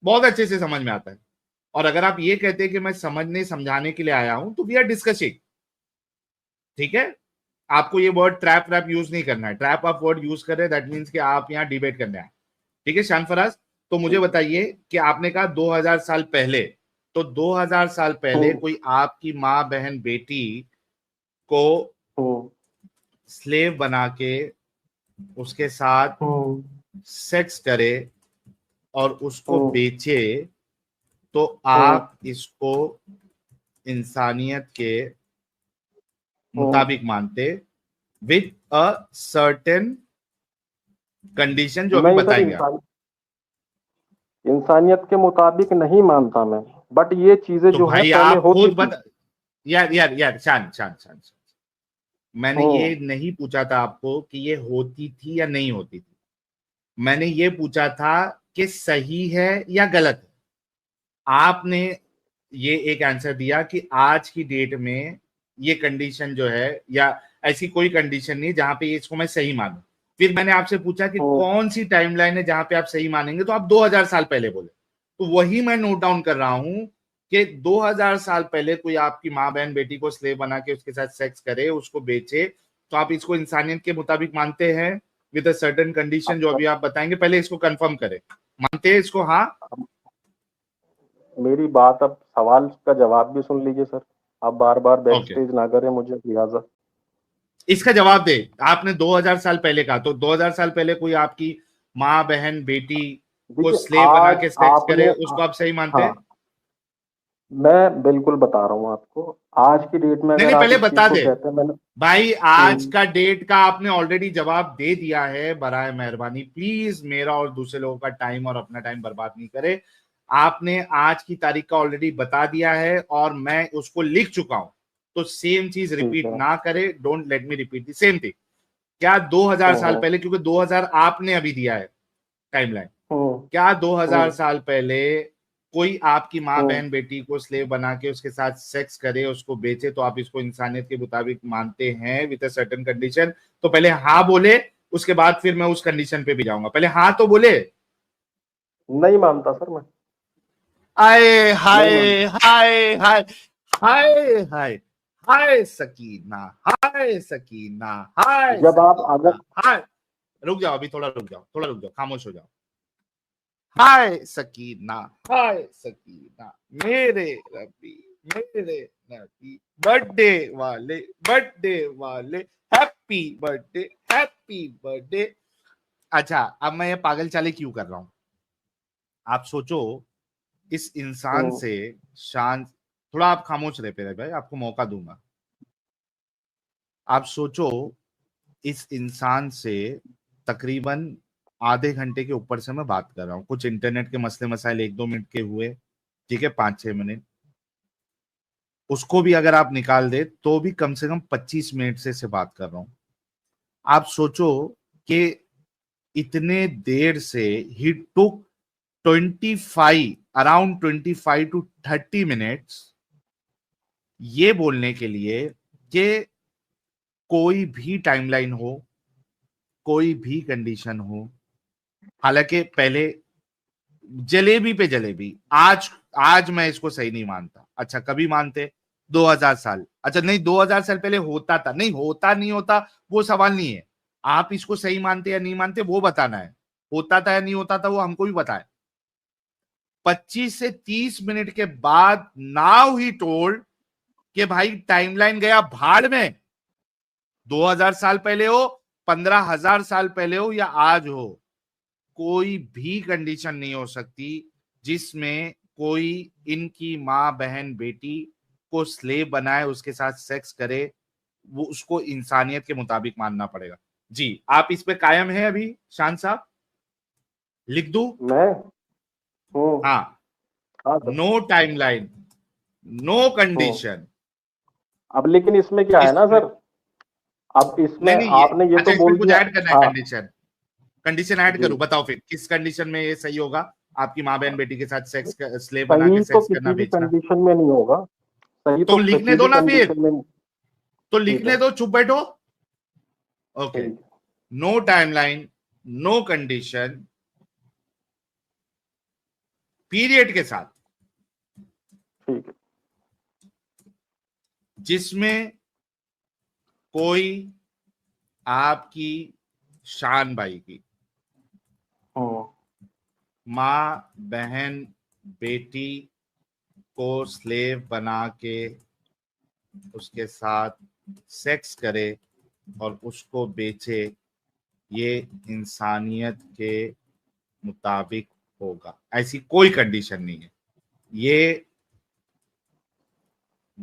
बहुत अच्छे से समझ में आता है। और अगर आप ये कहते हैं कि मैं समझने समझाने के लिए आया हूं, तो वी आर डिस्कसिंग, ठीक है। आपको ये वर्ड ट्रैप व्रैप यूज नहीं करना है। ट्रैप आप वर्ड यूज कर रहे हैं, दैट मीन्स कि आप यहाँ डिबेट करने आए, ठीक है। शानफराज, तो मुझे बताइए कि आपने कहा 2000 साल पहले, तो 2000 साल पहले कोई आपकी माँ बहन बेटी को स्लेव बना के उसके साथ सेक्स करे और उसको बेचे, तो आप इसको इंसानियत के मुताबिक मानते, विद अ सर्टेन कंडीशन जो अभी बताएंगे आप। इंसानियत के मुताबिक नहीं मानता मैं, बट ये चीजें तो जो है भाई पहले आप होती खुद थी। बता, यार शान, मैंने ये नहीं पूछा था आपको कि ये होती थी या नहीं होती थी। मैंने ये पूछा था कि सही है या गलत है। आपने ये एक आंसर दिया कि आज की डेट में ये कंडीशन जो है, या ऐसी कोई कंडीशन नहीं जहां पे इसको मैं सही मानूं। फिर मैंने आपसे पूछा कि कौन सी टाइमलाइन है जहां पे आप सही मानेंगे, तो आप 2000 साल पहले बोले। तो वही मैं नोट डाउन कर रहा हूं कि 2000 साल पहले कोई आपकी माँ बहन बेटी को स्लेव बना के उसके साथ सेक्स करे, उसको बेचे, तो आप इसको इंसानियत के मुताबिक मानते हैं विद अ सर्टेन कंडीशन जो अभी आप बताएंगे। पहले इसको कंफर्म करें, मानते हैं इसको? हाँ, मेरी बात, अब सवाल का जवाब भी सुन लीजिए सर। आप बार बार बैक स्टेज ना करें मुझे, लिहाजा इसका जवाब दे। आपने 2000 साल पहले कहा, तो 2000 साल पहले कोई आपकी माँ बहन बेटी को देखिए, स्लेव बना के सेक्स करे, आपने उसको आप सही मानते हैं? हाँ, मैं बिल्कुल बता रहा हूँ आपको। आज की डेट में नहीं अगर नहीं, आप पहले इस चीज बता को दे कहते हैं, मैंने भाई। आज का डेट का आपने ऑलरेडी जवाब दे दिया है। बराए मेहरबानी प्लीज मेरा और दूसरे लोगों का टाइम और अपना टाइम बर्बाद नहीं करे। आपने आज की तारीख का ऑलरेडी बता दिया है और मैं उसको लिख चुका हूं, तो सेम चीज रिपीट ना करे। Don't let me repeat the same thing. क्या 2000 साल पहले, क्योंकि 2000 आपने अभी दिया है टाइमलाइन, क्या 2000 साल पहले कोई आपकी माँ बहन बेटी को स्लेव बना के उसके साथ सेक्स करे, उसको बेचे, तो आप इसको इंसानियत के मुताबिक मानते हैं विद अ सर्टेन कंडीशन? तो पहले हाँ बोले, उसके बाद फिर मैं उस कंडीशन पे भी जाऊंगा। पहले हाँ तो बोले। नहीं मानता सर मैं। आए हाय हाय हाय हाय हाय हाय सकीना, हाय सकीना, हाय जब आप अगर सकीना, हाय। रुक जाओ, अभी थोड़ा रुक जाओ, थोड़ा रुक जाओ, खामोश हो जाओ। हाय सकीना, हाय सकीना, मेरे रबी, मेरे नबी, बर्थडे वाले हैप्पी बर्थडे, हैप्पी बर्थडे। अच्छा, अब मैं ये पागल चाले क्यों कर रहा हूं? आप सोचो, इस इंसान से शांत, थोड़ा आप खामोश रहे पेरे भाई, आपको मौका दूंगा। आप सोचो, इस इंसान से तकरीबन आधे घंटे के ऊपर से मैं बात कर रहा हूँ। कुछ इंटरनेट के मसले मसाइल 1-2 मिनट के हुए, ठीक है, 5-6 मिनट। उसको भी अगर आप निकाल दे तो भी कम से कम 25 मिनट से बात कर रहा हूं। आप सोचो कि इतने देर से ही टुक 25 अराउंड 25 to 30 मिनट्स ये बोलने के लिए कि कोई भी टाइमलाइन हो, कोई भी कंडीशन हो। हालांकि पहले जलेबी पे जलेबी, आज मैं इसको सही नहीं मानता। अच्छा, कभी मानते? 2000 साल। अच्छा नहीं, 2000 साल पहले होता था, नहीं होता नहीं होता वो सवाल नहीं है। आप इसको सही मानते या नहीं मानते वो बताना है। होता था या नहीं होता था वो हमको भी बताए। 25 से 30 मिनट के बाद नाउ ही टोल्ड कि भाई टाइमलाइन गया भाड़ में। 2000 साल पहले हो, 15,000 साल पहले हो या आज हो, कोई भी कंडीशन नहीं हो सकती जिसमें कोई इनकी माँ बहन बेटी को स्लेव बनाए, उसके साथ सेक्स करे। वो उसको इंसानियत के मुताबिक मानना पड़ेगा। जी, आप इस पे कायम है अभी शान साहब? लिख दूं? मैं हाँ, नो टाइमलाइन, नो कंडीशन। अब लेकिन इसमें क्या है ना सर, अब इसमें नहीं ये, आपने ये अच्छा तो इसमें बोल कुछ दिया। ऐड करना है कंडीशन? कंडीशन ऐड करूं? बताओ फिर किस कंडीशन में ये सही होगा, आपकी माँ बहन बेटी के साथ सेक्स, स्लेव बना के सही तो सेक्स करना, किसी भी बेचना? कंडीशन में नहीं होगा। सही तो तो लिखने किसी दो भी ना फिर, कंडीशन में। तो लिखने दो, चुप बैठो। ओके, ठीक। No timeline, no condition, period के साथ, ठीक है। जिसमें कोई आपकी शान भाई की, माँ, बहन, बेटी को स्लेव बना के उसके साथ सेक्स करे और उसको बेचे, ये इंसानियत के मुताबिक होगा। ऐसी कोई कंडीशन नहीं है। ये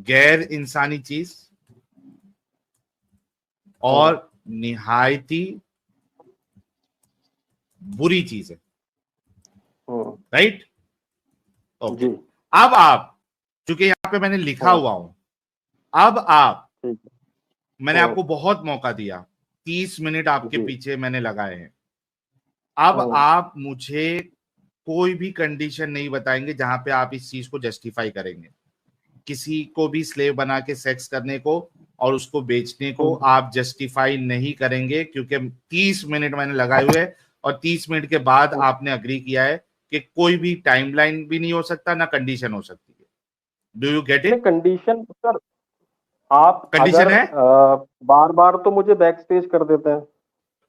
गैर इंसानी चीज और निहायती बुरी चीज है। राइट? ओके। जी, अब आप, चूंकि यहाँ पे मैंने लिखा हुआ हूं, अब आप, ठीक है। मैंने आपको बहुत मौका दिया, 30 मिनट आपके जी। पीछे मैंने लगाए हैं। अब आप मुझे कोई भी कंडीशन नहीं बताएंगे जहां पे आप इस चीज को जस्टिफाई करेंगे। किसी को भी स्लेव बना के सेक्स करने को और उसको बेचने को आप जस्टिफाई नहीं करेंगे, क्योंकि 30 मिनट मैंने लगाए हुए हैं और 30 मिनट के बाद आपने अग्री किया है कि कोई भी टाइमलाइन भी नहीं हो सकता, ना कंडीशन हो सकती है। Do you get it? Condition sir, आप कंडीशन अगर है? बार बार तो मुझे बैक स्टेज कर देते हैं।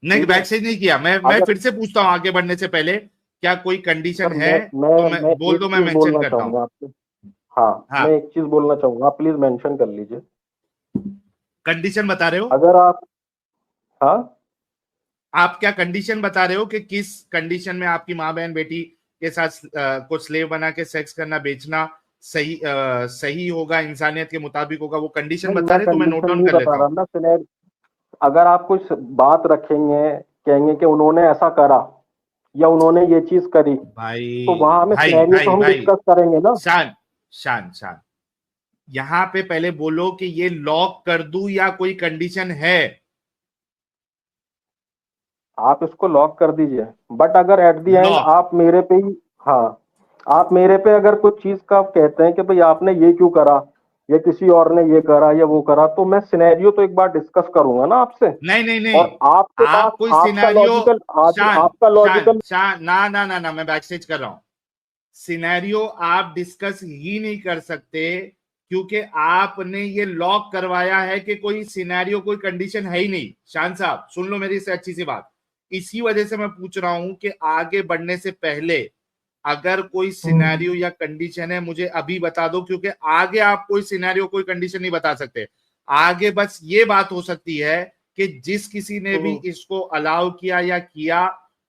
नहीं, बैक स्टेज नहीं किया। मैं अगर फिर से पूछता हूं आगे बढ़ने से पहले, क्या कोई कंडीशन सर है तो मैं बोल एक दो, मैं चीज मेंशन बोलना करता हूं। चाहूंगा आपसे। हाँ, हाँ, मैं एक चीज बोलना चाहूंगा, आप प्लीज मेंशन कर लीजिए। कंडीशन बता रहे हो? अगर आप, हाँ, आप क्या कंडीशन बता रहे हो कि किस कंडीशन में आपकी माँ, बहन, बेटी के साथ को स्लेव बना के सेक्स करना, बेचना सही होगा, इंसानियत के मुताबिक होगा? वो कंडीशन बता रहे, तो मैं नोट कंडीशन डाउन नहीं कर बता लेता रहा हूँ। ना सिनेरियो। अगर आप कुछ बात रखेंगे, कहेंगे कि उन्होंने ऐसा करा या उन्होंने ये चीज करी, तो भाई वहां हमें भाई सिनेरियो तो भाई हम भाई, डिस्कस करेंगे ना। शान शान शान, यहाँ पे पहले बोलो कि ये लॉक कर दूं या कोई कंडीशन है? आप इसको लॉक कर दीजिए, बट अगर एट दी एंड लॉक। आप मेरे पे ही, हाँ, आप मेरे पे अगर कुछ चीज का कहते हैं कि भाई आपने ये क्यों करा या किसी और ने ये करा या वो करा, तो मैं सिनेरियो तो एक बार डिस्कस करूंगा ना आपसे। नहीं नहीं नहीं, और आपके पास आप कोई आपका सिनेरियो, लॉजिकल, शान आपका शान लॉजिकल, शान, ना ना ना ना, मैं बैकस्टेज कर रहा हूं। सिनेरियो आप डिस्कस ही नहीं कर सकते, क्योंकि आपने ये लॉक करवाया है कि कोई सिनेरियो, कोई कंडीशन है ही नहीं। शान साहब सुन लो मेरी से अच्छी सी बात, इसी वजह से मैं पूछ रहा हूं कि आगे बढ़ने से पहले अगर कोई सिनेरियो या कंडीशन है मुझे अभी बता दो, क्योंकि आगे आप कोई सिनेरियो, कोई कंडीशन नहीं बता सकते। आगे बस ये बात हो सकती है कि जिस किसी ने भी इसको अलाउ किया या किया,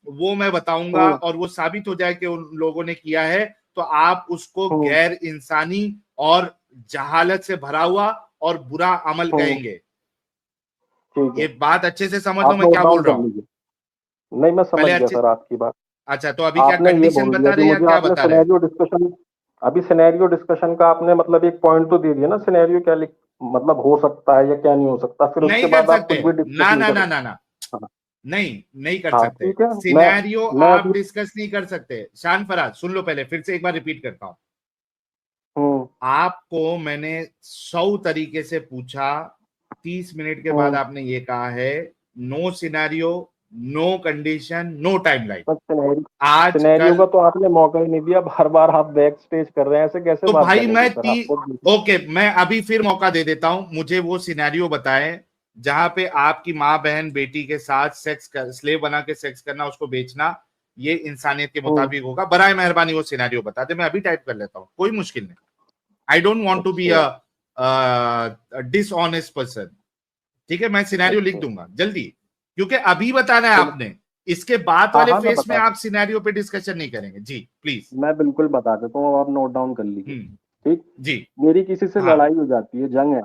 वो मैं बताऊंगा और वो साबित हो जाए कि उन लोगों ने किया है, तो आप उसको गैर इंसानी और जहालत से भरा हुआ और बुरा अमल कहेंगे। ठीक है, ये बात अच्छे से समझ लो आप मैं नोट क्या डाउन बोल रहा कर हूं। लीजिए। नहीं, मैं समझ पहले गया अच्छे, सर आपकी बात। अच्छा तो अभी क्या आपने ये कंडीशन बोल दिया बता कि रहे हैं या मुझे, क्या आपने बता रहे हैं? सिनेरियो डिस्कशन, अभी सिनेरियो डिस्कशन का आपने मतलब एक पॉइंट तो दे दिया ना, सिनेरियो क्या मतलब हो सकता है या क्या नहीं हो सकता, फिर उसके नहीं कर बाद आप सकते, कुछ भी डिस्कस ना नहीं ना करो। ना ना ना, हाँ, नहीं नहीं कर हाँ, सकते। ठीक है। सिनेरियो मैं आप अभी, डिस्कस नहीं कर सकते। शान फराज सुन लो, पहले फिर से एक बार रिपीट करता हूं। हम्म, आपको मैंने 100 तरीके से पूछा, 30 मिनट के बाद आपने ये कहा है no scenario, no condition, no timeline. Scenario आजकल का तो आपने मौका ही नहीं दिया, बार बार आप बैक स्टेज कर रहे हैं, ऐसे कैसे तो बात भाई बनेगी सर आपको। ओके, मैं अभी फिर मौका दे देता हूं, मुझे वो सिनेरियो बताएं जहां पे आपकी माँ, बहन, बेटी के साथ स्लेव बना के सेक्स करना, उसको बेचना, ये इंसानियत के मुताबिक होगा। बराए मेहरबानी वो सिनेरियो बता दे, मैं अभी टाइप कर लेता हूं, कोई मुश्किल नहीं। I don't want to be अच्छा, अ डिसऑनेस्ट पर्सन। ठीक है, मैं सिनेरियो लिख अच्छा, दूंगा जल्दी, क्योंकि अभी बताना है चलो, आपने। इसके बाद हाँ वाले हाँ, मैं फेस में बता आप देता सिनेरियो पे डिस्कशन नहीं करेंगे जी, प्लीज। हूँ, मैं बिल्कुल बता देता हूँ, आप नोट डाउन कर लीजिए। ठीक, जी। मेरी किसी से हाँ, लड़ाई हो जाती है, जंग है,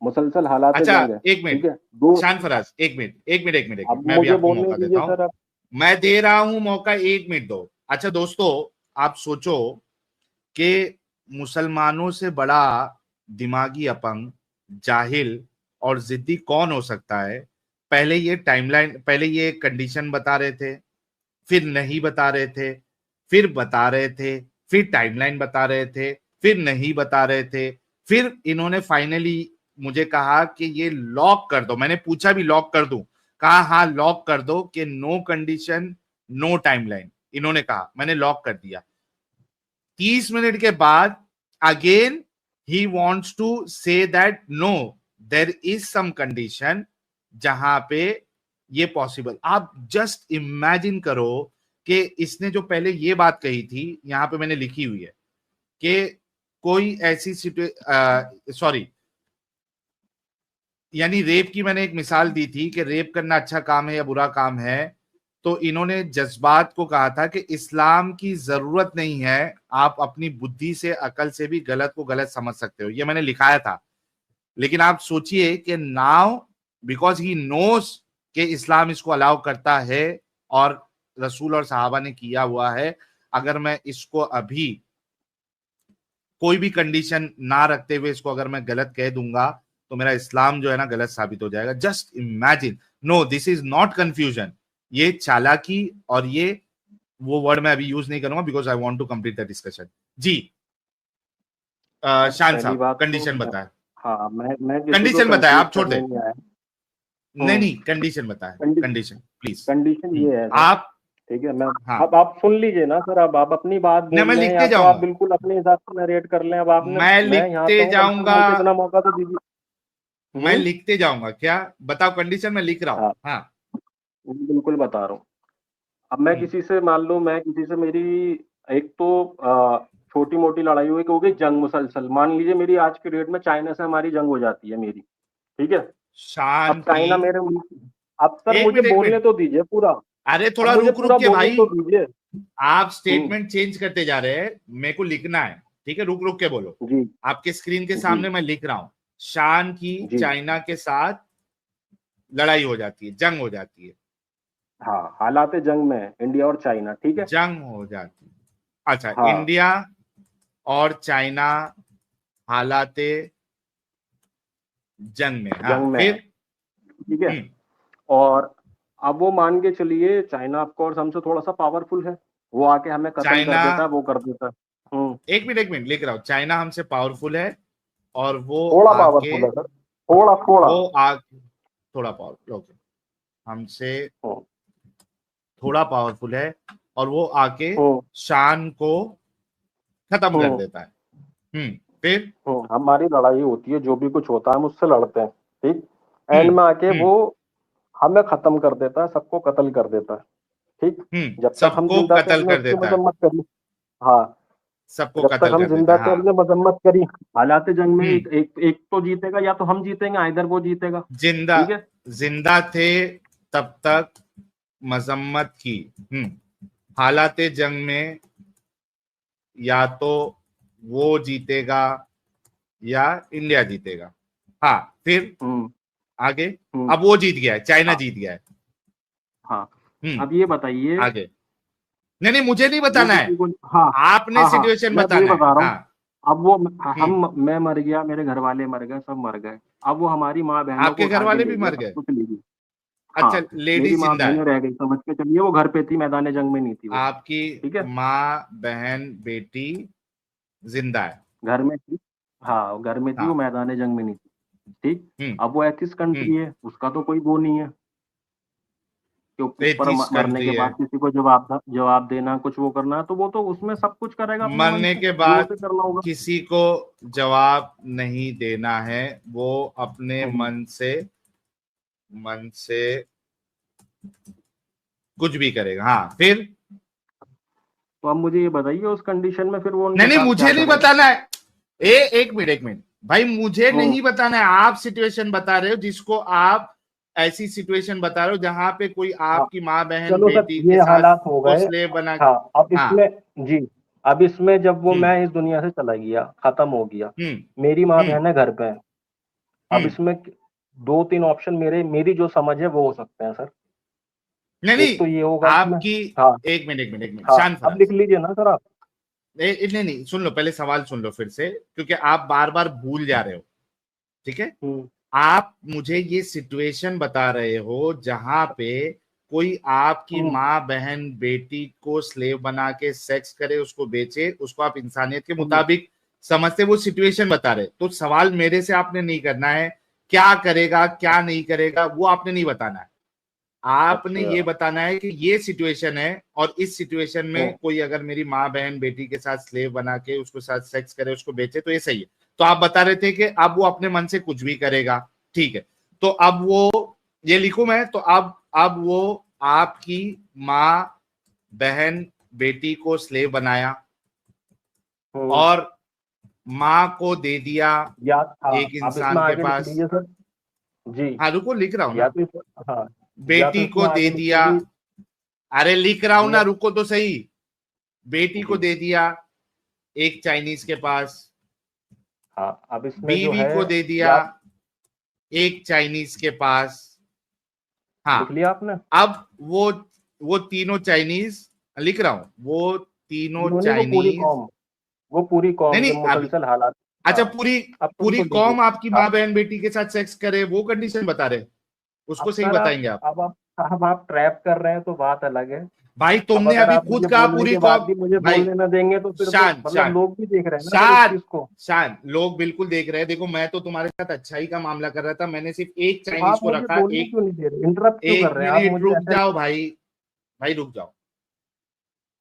मुसलसल हालात अच्छा जंग है, एक ठीक मिनट, है, दो, शान फराज, एक मिनट एक मिनट एक मिनट एक अब मिनट, मैं भी मुझे आपको बोलने मौका देता दीजिए हूं। सर। आप, मैं दे रहा हूं मौका, 1 मिनट दो। अच्छा दोस्तों, आप सोचो कि मुसलमानों से बड़ा दिमागी अपंग, जाहिल और जिद्दी कौन हो सकता है? पहले ये टाइमलाइन, पहले ये कंडीशन बता रहे थे, फिर नहीं बता रहे थे, फिर बता रहे थे, फिर टाइमलाइन बता रहे थे, फिर नहीं बता रहे थे, फिर इन्होंने फाइनली मुझे कहा कि ये लॉक कर दो। मैंने पूछा भी लॉक कर दूं, कहा हाँ लॉक कर दो कि नो कंडीशन नो टाइमलाइन, इन्होंने कहा, मैंने लॉक कर दिया। 30 मिनट के बाद अगेन ही wants to say that no there is some condition जहां पे ये पॉसिबल। आप जस्ट इमेजिन करो कि इसने जो पहले ये बात कही थी, यहां पे मैंने लिखी हुई है कि कोई ऐसी सॉरी, यानी रेप की मैंने एक मिसाल दी थी कि रेप करना अच्छा काम है या बुरा काम है, तो इन्होंने जज्बात को कहा था कि इस्लाम की जरूरत नहीं है, आप अपनी बुद्धि से अकल से भी गलत को गलत समझ सकते हो, ये मैंने लिखाया था। लेकिन आप सोचिए कि नाउ बिकॉज ही नोस कि इस्लाम इसको अलाउ करता है और रसूल और सहाबा ने किया हुआ है, अगर मैं इसको अभी कोई भी कंडीशन ना रखते हुए इसको अगर मैं गलत कह दूंगा तो मेरा इस्लाम जो है ना गलत साबित हो जाएगा। Just imagine, no this is not confusion, ये चालाकी, और ये वो वर्ड मैं अभी यूज नहीं करूंगा because I want to complete the discussion. जी शान साहब कंडीशन बताएं। हाँ, मैं कंडीशन बताएं, आप छोड़ दे। नहीं नहीं, कंडीशन बताएं, कंडीशन प्लीज। कंडीशन ये है आप ठीक है, मैं हाँ। अब आप सुन लीजिए ना सर, अब आप अपनी बात बोल मैं रहे हैं लिखते या तो आप जाऊंगा, बिल्कुल अपने हिसाब से नरेट कर लें। अब आपने मैं यहाँ लिखते पे हूँ, जाऊंगा, मुझे इतना मौका तो दीजिए। मैं लिखते जाऊंगा। क्या बताओ कंडीशन, मैं लिख रहा हूँ। हाँ बिल्कुल बता रहा हूँ। अब मैं किसी से मान लो, मैं किसी से मेरी एक तो छोटी मोटी लड़ाई हुई, हो गई जंग मुसलसल, मान लीजिए मेरी आज के डेट में चाइना से हमारी जंग हो जाती है मेरी, ठीक है। अब चाइना मेरे, अब सर मुझे बोलने तो दीजिए पूरा। अरे थोड़ा मुझे रुक पूरा के बोलने भाई, तो दीजिए। आप स्टेटमेंट चेंज करते जा रहे हैं, मेरे को लिखना है, ठीक है, रुक के बोलो। जी, आपके स्क्रीन के सामने मैं लिख रहा हूं, शान की चाइना के साथ लड़ाई हो जाती है, जंग हो जाती है। हाँ, हालात जंग में इंडिया और चाइना, ठीक है, जंग हो जाती है। अच्छा हाँ। इंडिया और चाइना हालात जंग में, जंग में फिर ठीक है। और अब वो मान के चलिए चाइना ऑफ कोर्स हमसे थोड़ा सा पावरफुल है, वो आके हमें कत्ल कर देता है, वो कर देता है। एक मिनट लिख रहा हूँ, चाइना हमसे पावरफुल है और वो थोड़ा पावरफुल है सर, थोड़ा थोड़ा पावरफुल, ओके, हमसे थोड़ा पावरफुल है और वो आके शान को खत्म कर देता है। फिर हमारी लड़ाई होती है, जो भी कुछ होता है हम उससे लड़ते हैं, ठीक। एंड में आके वो हमें खत्म कर देता है, सबको कत्ल कर देता है, ठीक। जब तक हम जिंदा थे हमने उसकी मजम्मत करी, हाँ, सबको जब तक हम जिंदा थे हमने मजम्मत करी। हालात जंग में एक तो जीतेगा, या तो हम जीतेंगे, इधर वो जीतेगा। जिंदा थे तब तक मजम्मत की। हालात जंग में या तो वो जीतेगा या इंडिया जीतेगा। हाँ फिर आगे, अब वो जीत गया है, चाइना जीत गया है। हाँ, अब ये बताइए आगे। नहीं मुझे नहीं बताना है, हाँ, आपने सिचुएशन बताना है। हाँ। अब वो मैं मर गया, मेरे घर वाले मर गए, सब मर गए। अब वो हमारी माँ बहनों आपके घर वाले भी मर गए? अच्छा, लेडीज माँ जिंदा है, रह गई, समझ के चलिए, वो घर पे थी, मैदान जंग में नहीं थी वो। आपकी माँ बहन बेटी जिंदा है, घर में थी, हाँ घर में थी, वो मैदान जंग में नहीं थी, ठीक। अब वो एथिस्ट कंट्री है, उसका तो कोई वो नहीं है कि ऊपर मरने के बाद किसी को जवाब देना, कुछ वो करना, तो वो तो उसमें सब कुछ करेगा। मरने के बाद किसी को जवाब नहीं देना है, वो अपने मन से कुछ भी करेगा। हाँ फिर, तो अब मुझे ये बताइए उस कंडीशन में फिर वो नहीं मुझे नहीं बताना है। एक मिनट भाई, मुझे नहीं बताना है, आप सिचुएशन बता रहे हो, जिसको आप ऐसी सिचुएशन बता रहे हो जहां पे कोई आपकी माँ बहन बेटी ये हालात हो गए, स्लेव बना। हाँ, अब इसमें जी, अब इसमें जब वो मैं इस दुनिया से चला गया, खत्म हो गया, मेरी माँ बहन है घर पे है, अब इसमें 2-3 ऑप्शन मेरी जो समझ है वो हो सकते हैं सर। नहीं तो ये होगा आपकी, हाँ, एक मिनट हाँ, शांत, अब लिख लीजिए ना सर आप। नहीं सुन लो, पहले सवाल सुन लो फिर से, क्योंकि आप बार बार भूल जा रहे हो, ठीक है। आप मुझे ये सिचुएशन बता रहे हो जहां पे कोई आपकी माँ बहन बेटी को स्लेव बना के सेक्स करे, उसको बेचे, उसको आप इंसानियत के मुताबिक समझते, वो सिचुएशन बता रहे। तो सवाल मेरे से आपने नहीं करना है क्या करेगा क्या नहीं करेगा, वो आपने नहीं बताना है, आपने अच्छा। ये बताना है कि ये सिचुएशन है और इस सिचुएशन में कोई अगर मेरी माँ बहन बेटी के साथ स्लेव बना के उसके साथ सेक्स करे, उसको बेचे, तो ये सही है। तो आप बता रहे थे कि अब वो अपने मन से कुछ भी करेगा, ठीक है। तो अब वो, ये लिखूं मैं, तो अब वो आपकी माँ बहन बेटी को स्लेव बनाया और माँ को दे दिया या एक आप इंसान इसमें के आगे लिख पास। लीजिए सर जी। हाँ रुको, लिख रहा हूं या ना। तो हाँ, या तो बेटी इसमें को दे आगे लिख दिया, लीजिए अरे लिख रहा हूं ना, जी। रुको तो सही। बेटी को जी दे दिया एक चाइनीज के पास, हाँ, अब इसमें जो बीवी है को दे दिया या एक चाइनीज के पास। हाँ, लिख लिया आपने? अब वो तीनों चाइनीज, लिख रहा हूं, वो तीनों तीनों नहीं, चाइनीज, वो पूरी नहीं कौम जो नहीं अभी, मुसलसल हालात। अच्छा हाँ, पूरी अब तो पूरी उनको लीजिए। कौम आपकी हाँ, माँ बहन बेटी के साथ सेक्स करे, वो कंडीशन बता रहे, अब उसको सही सर बताएंगे आप। अब आप ट्रैप कर रहे हैं तो बात अलग है। भाई अब तुमने अगर अभी आप खुद मुझे कहा बोलने पूरी के बाद कौम। भी मुझे भाई बोलने ना देंगे तो फिर तो शान मतलब शान लोग भी देख रहे हैं ना सर इस शान चीज को। शान, लोग बिल्कुल देख रहे हैं। देखो मैं तो तुम्हारे साथ अच्छाई का मामला कर रहा था, मैंने सिर्फ एक तो चाइनीज आप को मुझे रखा। बोलने एक क्यों नहीं दे रहे, इंटरप्ट क्यों कर एक रहे हैं आप मिनट मुझे रुक ऐसे? जाओ भाई, भाई रुक जाओ।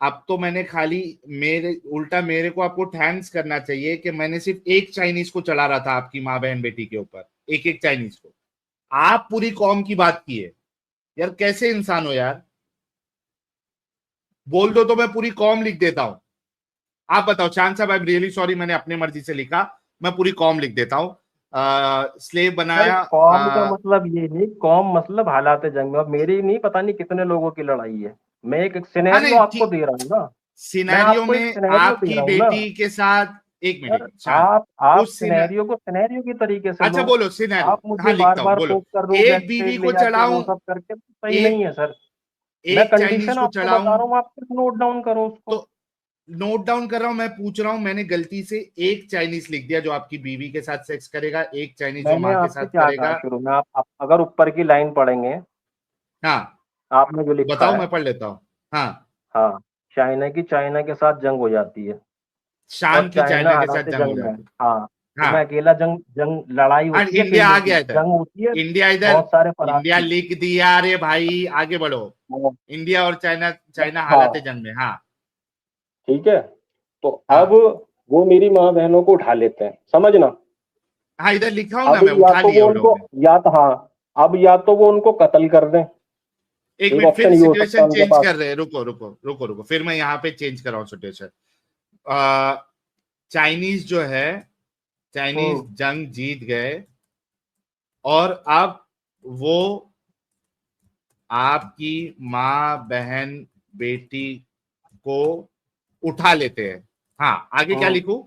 अब तो मैंने खाली, मेरे उल्टा मेरे को आपको थैंक्स करना चाहिए कि मैंने सिर्फ एक चाइनीज को चला रहा था आपकी माँ बहन बेटी के ऊपर, एक एक चाइनीज को। आप पूरी कौम की बात की है यार, कैसे इंसान हो यार। बोल दो तो मैं पूरी कौम लिख देता हूं। आप बताओ शान साहब, आई एम रियली सॉरी, मैंने अपनी मर्जी से लिखा, मैं पूरी कौम लिख देता हूँ। स्लेव भाई बनाया। कौम का मतलब ये नहीं, कौम मतलब हालात जंग में। अब मेरी नहीं, पता नहीं कितने लोगों की लड़ाई है। मैं एक हाँ सिनेरियो नहीं आपको ठीक, दे रहा हूँ ना, मैं सिनेरियो आपको एक में सिनेरियो दे आपकी रहा हूँ ना बेटी के साथ, एक सर। मिनट शान, आप उस सिने सिनेरियो को सिनेरियो की तरीके से अच्छा लो। बोलो सिनेरियो, आप मुझे हाँ बार लिखता हूँ, बार बोलो। पोक कर रहे हो बैक एक बीवी साइड ले को जाके, वो चढ़ाऊं, सब करके, तो सही नहीं एक है सर। मैं एक चाइनीज कंडीशन को आपको बता चढ़ाऊं, रहा हूँ, आप सिर्फ नोट डाउन करो उसको। तो नोट डाउन कर रहा हूं। मैं पूछ रहा हूं, मैंने गलती से एक चाइनीज लिख दिया जो आपकी बीवी के साथ सेक्स करेगा, एक चाइनीज जो मैंने माँ के आपसे साथ क्या कहा करेगा। शुरू में? आप अगर ऊपर की लाइन पढ़ेंगे, हाँ आपने जो लिखा बताओ, है, मैं पढ़ लेता हूँ। हाँ, हाँ, चाइना के साथ जंग हो जाती है और शान की चाइना चाइना के साथ हालात जंग हो जंग में है। जाती हाँ, तो है। मैं अकेला जंग जंग लड़ाई हाँ होती है इंडिया आ अकेले की, गया इधर, जंग होती है इंडिया इधर, बहुत सारे इंडिया फराकी। लिख दिया रे भाई, आगे बढ़ो। हाँ, इंडिया और चाइना, चाइना हालात हाँ, जंग में। हाँ ठीक है। तो अब हाँ वो मेरी माँ बहनों को उठा लेते हैं, समझना। हाँ, इधर लिखा हूं ना अब मैं, या उठा तो लिया वो उन लोगों उनको, ने। या तो हाँ, अब या तो वो उनको कत्ल कर दें। एक एक मिनट, फिर ऑप्शन ये हो सकता सिचुएशन है उनके चेंज पास। कर रहे हैं, रुको रुको रुको रुको, फिर मैं यहाँ पे चेंज कर रहा हूँ सिचुएशन। चाइनीज जो है, चाइनीज जंग जीत गए और अब वो आपकी माँ बहन बेटी को उठा लेते हैं। हाँ आगे क्या हम्म, लिखूं?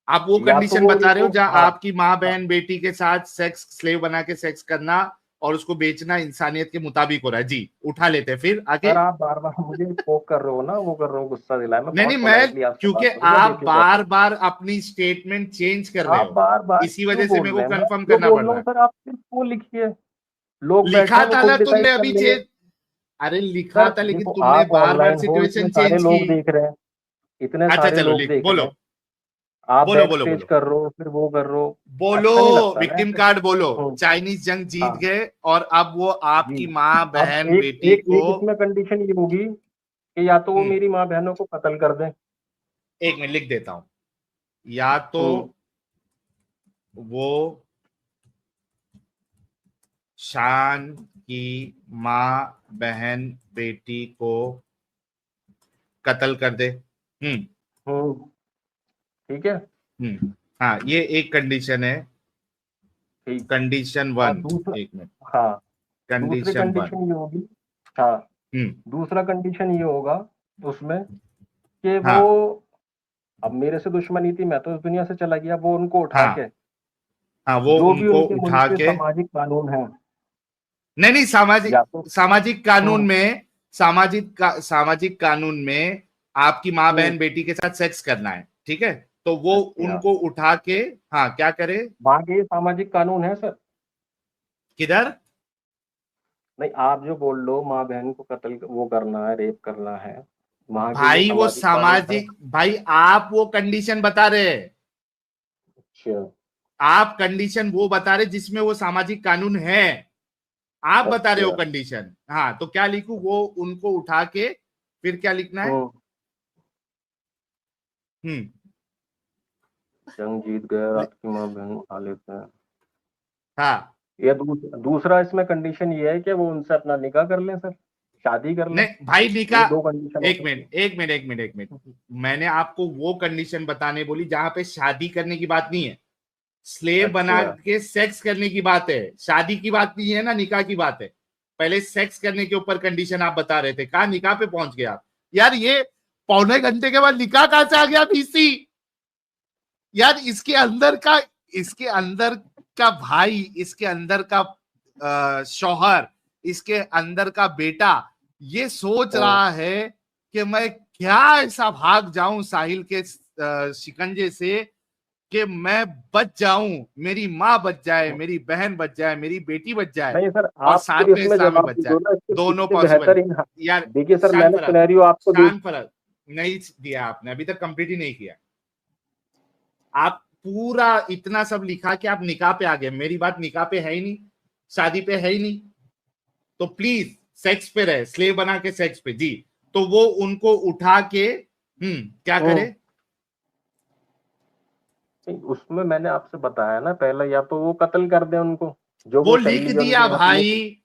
आप वो या तो कंडीशन वो बता रहे उनको, हो जहां हाँ, आपकी माँ हाँ, बहन बेटी के साथ सेक्स, स्लेव बना के सेक्स करना और उसको बेचना इंसानियत के मुताबिक हो रहा है। जी उठा लेते हैं, फिर आगे। सर आप बार बार मुझे पोक कर रहे हो ना, वो कर रहे हो, गुस्सा दिलाया। मैं नहीं नहीं, बहुत मैं, पोलाइटली आपसे क्योंकि बात करूंगा, आप देखिएगा बार फिर। बार अपनी स्टेटमेंट चेंज कर रहे आप हो, बार बार इसी क्यों वजह से बोल मेरे को रहे हैं? मैं कंफर्म जो करना बोल पड़ रहा रहा हूँ है। सर आप सिर्फ वो लिखिए। लोग बैठे लिखा हैं, वो था खुद ना तुमने डिसाइड कर अभी लेंगे। चेंज, अरे लिखा सर था, लेकिन देखो, तुमने आप बार बार ऑनलाइन हो, इतने सिचुएशन चेंज सारे की। लोग देख रहे हैं, इतने अच्छा सारे चलो लोग लिख, देख रहे बोलो हैं। आप बोलो बैक बोलो स्टेज बोलो कर रहे हो, फिर वो कर रहे हो। बोलो, अच्छा नहीं लगता ना विक्टिम ऐसे। कार्ड बोलो। हम्म, चाइनीज जंग जीत हाँ गए और अब वो जी। आपकी माँ अब बहन एक बेटी एक को, एक इसमें कंडीशन ये होगी कि या तो वो हम्म, मेरी माँ बहनों को कत्ल कर दें। एक मिनट लिख देता हूं, या तो हम्म, वो शान की माँ बहन बेटी को कत्ल कर दे। हम्म हम्म, ठीक है। हाँ ये एक कंडीशन है। ठीक। कंडीशन और वन, दूसरा, एक मिनट, हाँ, दूसरी कंडीशन वन। कंडीशन ये होगी, हाँ, हम्म दूसरा कंडीशन ये होगा उसमें कि वो, हाँ अब मेरे से दुश्मनी थी, मैं तो इस दुनिया से चला गया, वो उनको उठा हाँ के, हाँ, वो जो भी उनको उनके मुल्क उठा के के, सामाजिक कानून है, नहीं नहीं, सामाजिक, या तो, सामाजिक कानून हम्म, में, सामाजिक कानून में आपकी माँ हम्म, बहन बेटी के साथ सेक्स करना है, ठीक है, तो वो अच्छा, उनको उठा के, हाँ क्या करे? वहां के ये सामाजिक कानून है सर? किधर? नहीं, आप जो बोल लो माँ बहन को कत्ल वो करना है, रेप करना है, वहां के ये भाई वो सामाजिक कानून है? सामाजिक, भाई आप वो कंडीशन बता रहे हैं, अच्छा, आप कंडीशन वो बता रहे जिसमें वो सामाजिक कानून है। आप बता रहे हो अच्छा। कंडीशन। हाँ, तो क्या लिखूं? वो उनको उठा के फिर क्या लिखना है? हम्म जंग जीत गए, रात की माँ बहन उठा लेते हैं। हाँ, ये दूसरा इसमें कंडीशन ये है कि वो उनसे अपना निकाह कर लें सर, शादी कर लें। नहीं भाई, ये निकाह, 2 कंडीशन हो एक सकती मिनट एक मिनट एक मिनट एक मिनट, मैंने आपको वो कंडीशन बताने बोली जहां पे शादी करने की बात नहीं है, है। स्लेव बना अच्छा। के सेक्स करने की बात है, शादी की बात नहीं है ना, निकाह की बात है। पहले सेक्स करने के ऊपर कंडीशन आप बता रहे थे, कहा निकाह पे पहुंच गए आप। यार ये पौने घंटे के बाद निकाह कहां से आ गया बीसी? यार इसके अंदर का भाई, इसके अंदर का शौहर, इसके अंदर का बेटा ये सोच रहा है कि मैं क्या ऐसा भाग जाऊं साहिल के शिकंजे से कि मैं बच जाऊं, मेरी माँ बच जाए, मेरी बहन बच जाए, मेरी बेटी बच जाए नहीं सर, और आप साथ तो में इसमें इस्लामी जवाब बच दो जाए। ना, दोनों इससे पॉसिबल है। बेहतरीन। यार देखिए सर, शान मैंने फराज, सिनेरियो आपको शान फराज नहीं दिया आपने, अभी तक कंप्लीट ही नहीं किया। आप पूरा इतना सब लिखा कि आप निकाह पे आ गए। मेरी बात निकाह पे है ही नहीं, शादी पे है ही नहीं, तो प्लीज सेक्स पे रहे, स्लेव बना के सेक्स पे जी। तो वो उनको उठा के क्या करे? उसमें मैंने आपसे बताया ना पहले, या तो वो कत्ल कर दे उनको, जो वो वो कर लिख लिए दिया उनके अपने। भाई,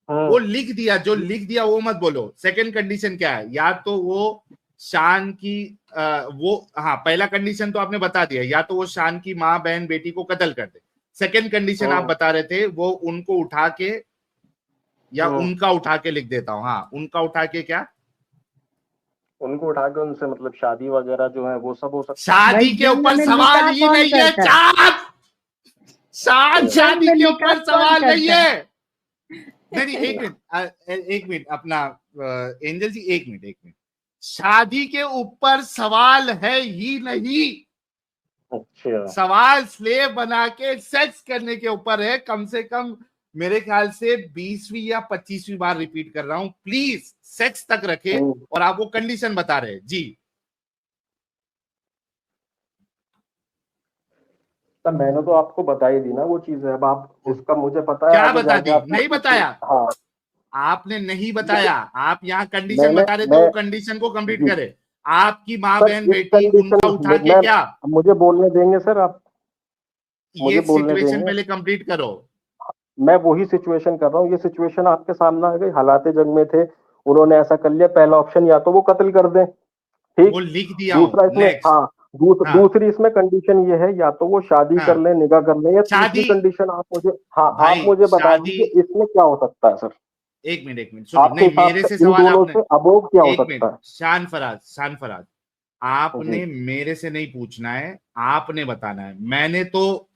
वो लिख दिया, जो लिख दिया वो मत बोलो। सेकंड कंडीशन क्या है? या तो वो शान की वो, हाँ पहला कंडीशन तो आपने बता दिया, या तो वो शान की माँ बहन बेटी को कत्ल कर दे। सेकंड कंडीशन आप बता रहे थे वो उनको उठा के, या उनका उठा के लिख देता हूं, हाँ उनका उठा के क्या, उनको उठा के उनसे मतलब शादी वगैरह जो है वो सब हो सकता है। भाई शादी के जंग ऊपर में सवाल निकाह ही कौन नहीं है। करता है? चांद शान, जंग शादी में के निकाह ऊपर कौन सवाल नहीं करता है। है? नहीं नहीं, एक मिनट एक मिनट अपना एंजल जी, एक मिनट एक मिनट, शादी के ऊपर सवाल है ही नहीं। अच्छा। सवाल स्लेव बना के सेक्स करने के ऊपर है। कम से कम मेरे ख्याल से 20वीं या 25वीं बार रिपीट कर रहा हूं, प्लीज सेक्स तक रखे, और आप वो कंडीशन बता रहे हैं जी। तो मैंने तो आपको बता ही दी ना वो चीज है। अब आप उसका मुझे पता है क्या आगे बता जाके दी? आप। नहीं बताया हाँ। आपने, नहीं बताया। आप यहाँ कंडीशन मैंने बता रहे थे, मैं वो कंडीशन को कंप्लीट जी करे। आपकी माँ सर, बहन इस बेटी कंडीशन उनका उठा के मैं क्या, मुझे बोलने देंगे सर आप? ये मुझे बोलने सिचुएशन देंगे? पहले कंप्लीट करो। मैं वही सिचुएशन कर रहा हूँ। ये सिचुएशन आपके सामने आ गई, हालात जंग में थे, उन्होंने ऐसा कर लिया। पहला ऑप्शन या तो वो कत्ल कर दें, वो ठीक। लिख दिया हूं, दूसरा इसमें, नेक्स्ट। हाँ, हाँ दूसरी इसमें कंडीशन ये है, या तो वो शादी कर हाँ, ले, निकाह कर ले, या तीसरी शादी, कंडीशन आप मुझे, हाँ आप भाई मुझे बता शादी, दीजिए इसमें क्या हो सकता है सर? एक मिनट सुनिए, आपके नहीं हिसाब मेरे से से इन सवाल दोनों आपने, से अबोव क्या हो एक सकता मिनट, है? शान फराज, शान फराज, जी। आपने मेरे से नहीं पूछना है, आपने बताना है। मैंने तो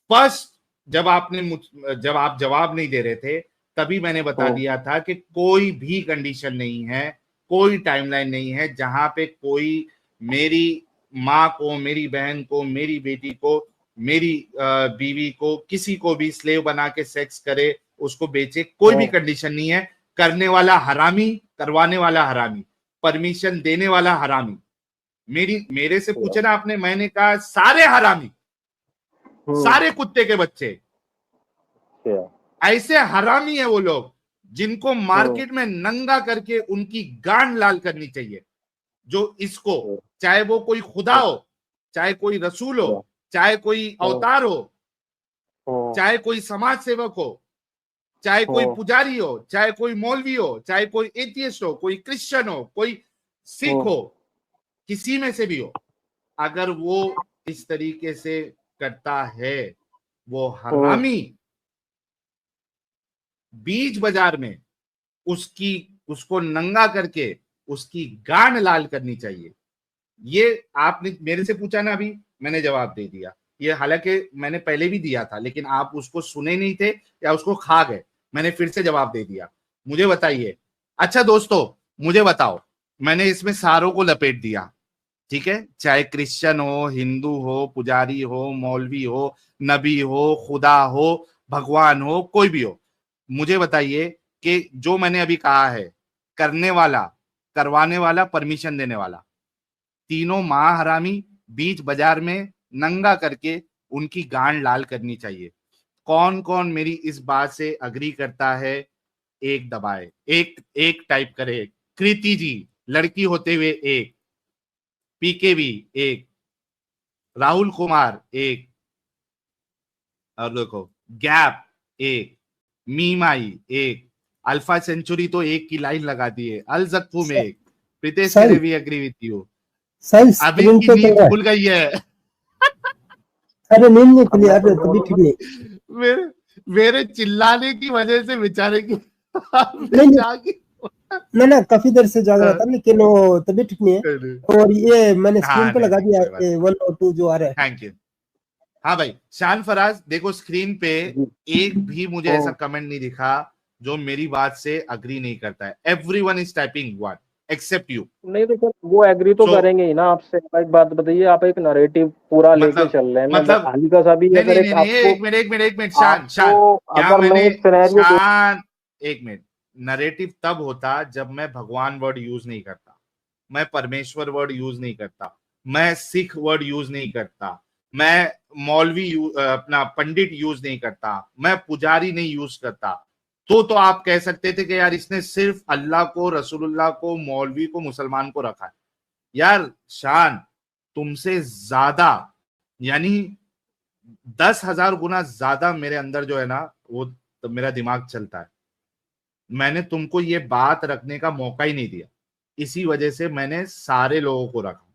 फर्स्ट, जब आप जवाब नहीं दे रहे थे, तभी मैंने बता दिया था कि कोई भी कंडीशन नहीं है, कोई टाइमलाइन नहीं है जहां पे कोई मेरी माँ को, मेरी बहन को, मेरी बेटी को, मेरी बीवी को, किसी को भी स्लेव बना के सेक्स करे, उसको बेचे। कोई भी कंडीशन नहीं है। करने वाला हरामी, करवाने वाला हरामी, परमिशन देने वाला हरामी। मेरे से पूछे ना आपने, मैंने कहा सारे हरामी, सारे कुत्ते के बच्चे, ऐसे हरामी है वो लोग जिनको मार्केट में नंगा करके उनकी गांड लाल करनी चाहिए। जो इसको, चाहे वो कोई खुदा हो, चाहे कोई रसूल हो, चाहे कोई अवतार हो, चाहे कोई समाज सेवक हो, चाहे कोई पुजारी हो, चाहे कोई मौलवी हो, चाहे कोई एथियस्ट हो, कोई क्रिश्चियन हो, कोई सिख हो, किसी में से भी हो, अगर वो इस तरीके से करता है, वो हरामी। बीच बाजार में उसको नंगा करके उसकी गांड लाल करनी चाहिए। ये आपने मेरे से पूछा ना, अभी मैंने जवाब दे दिया। ये हालांकि मैंने पहले भी दिया था, लेकिन आप उसको सुने नहीं थे या उसको खा गए। मैंने फिर से जवाब दे दिया। मुझे बताइए, अच्छा दोस्तों मुझे बताओ, मैंने इसमें सारों को लपेट दिया, ठीक है, चाहे क्रिश्चियन हो, हिंदू हो, पुजारी हो, मौलवी हो, नबी हो, खुदा हो, भगवान हो, कोई भी हो। मुझे बताइए कि जो मैंने अभी कहा है, करने वाला, करवाने वाला, परमिशन देने वाला, तीनों मां हरामी, बीच बाजार में नंगा करके उनकी गांड लाल करनी चाहिए। कौन कौन मेरी इस बात से अग्री करता है? एक दबाए, एक टाइप करे। कृति जी, लड़की होते हुए एक। पीकेवी एक। राहुल कुमार एक। और देखो, गैप एक। मीमाई एक। अल्फा सेंचुरी तो एक की लाइन लगा दी है। अल जक्फुम एक। प्रीतेश साहिल मेरे भी अग्री विथ यू। साहिल अभी स्क्रीन की पे चल नींद रहा है। खुल गई है। अरे नींद नहीं अब खुली मैं यार, कुछ तभी बोलूं? ठीक नहीं। मेरे चिल्लाने की वजह से बेचारे की नहीं नहीं, जागी। मैं काफी देर से जाग रहा था, लेकिन वो तभी ठीक नहीं है। और ये मैंने स्क्रीन हाँ, पे नहीं लगा नहीं, दिया कोई बात नहीं। 1 और 2 जो आ रहा है। Thank you. हाँ भाई, शान फराज, देखो स्क्रीन पे जी। एक भी मुझे ऐसा कमेंट नहीं दिखा जो मेरी बात से अग्री नहीं करता है। Everyone is typing one except you. नहीं तो सर वो एग्री तो So, करेंगे ही ना आपसे। एक बात बताइए, आप एक नरेटिव पूरा लेके चल रहे हैं। मैं मतलब हल्का सा भी नहीं अगर नहीं एक नहीं नहीं, आपको एक मिनट शान, आपको क्या अगर मैं मैंने एक सिनेरियो दूं। शान, एक मिनट। नरेटिव तब होता जब मैं भगवान वर्ड यूज नहीं करता, मैं परमेश्वर वर्ड यूज नहीं करता, मैं सिख वर्ड यूज नहीं करता, मैं मौलवी अपना पंडित यूज नहीं करता, मैं पुजारी नहीं यूज करता। तो आप कह सकते थे कि यार इसने सिर्फ अल्लाह को, रसूलुल्लाह को, मौलवी को, मुसलमान को रखा है। यार शान, तुमसे ज्यादा, यानी 10,000 गुना ज्यादा मेरे अंदर जो है ना, वो तो मेरा दिमाग चलता है। मैंने तुमको ये बात रखने का मौका ही नहीं दिया, इसी वजह से मैंने सारे लोगों को रखा।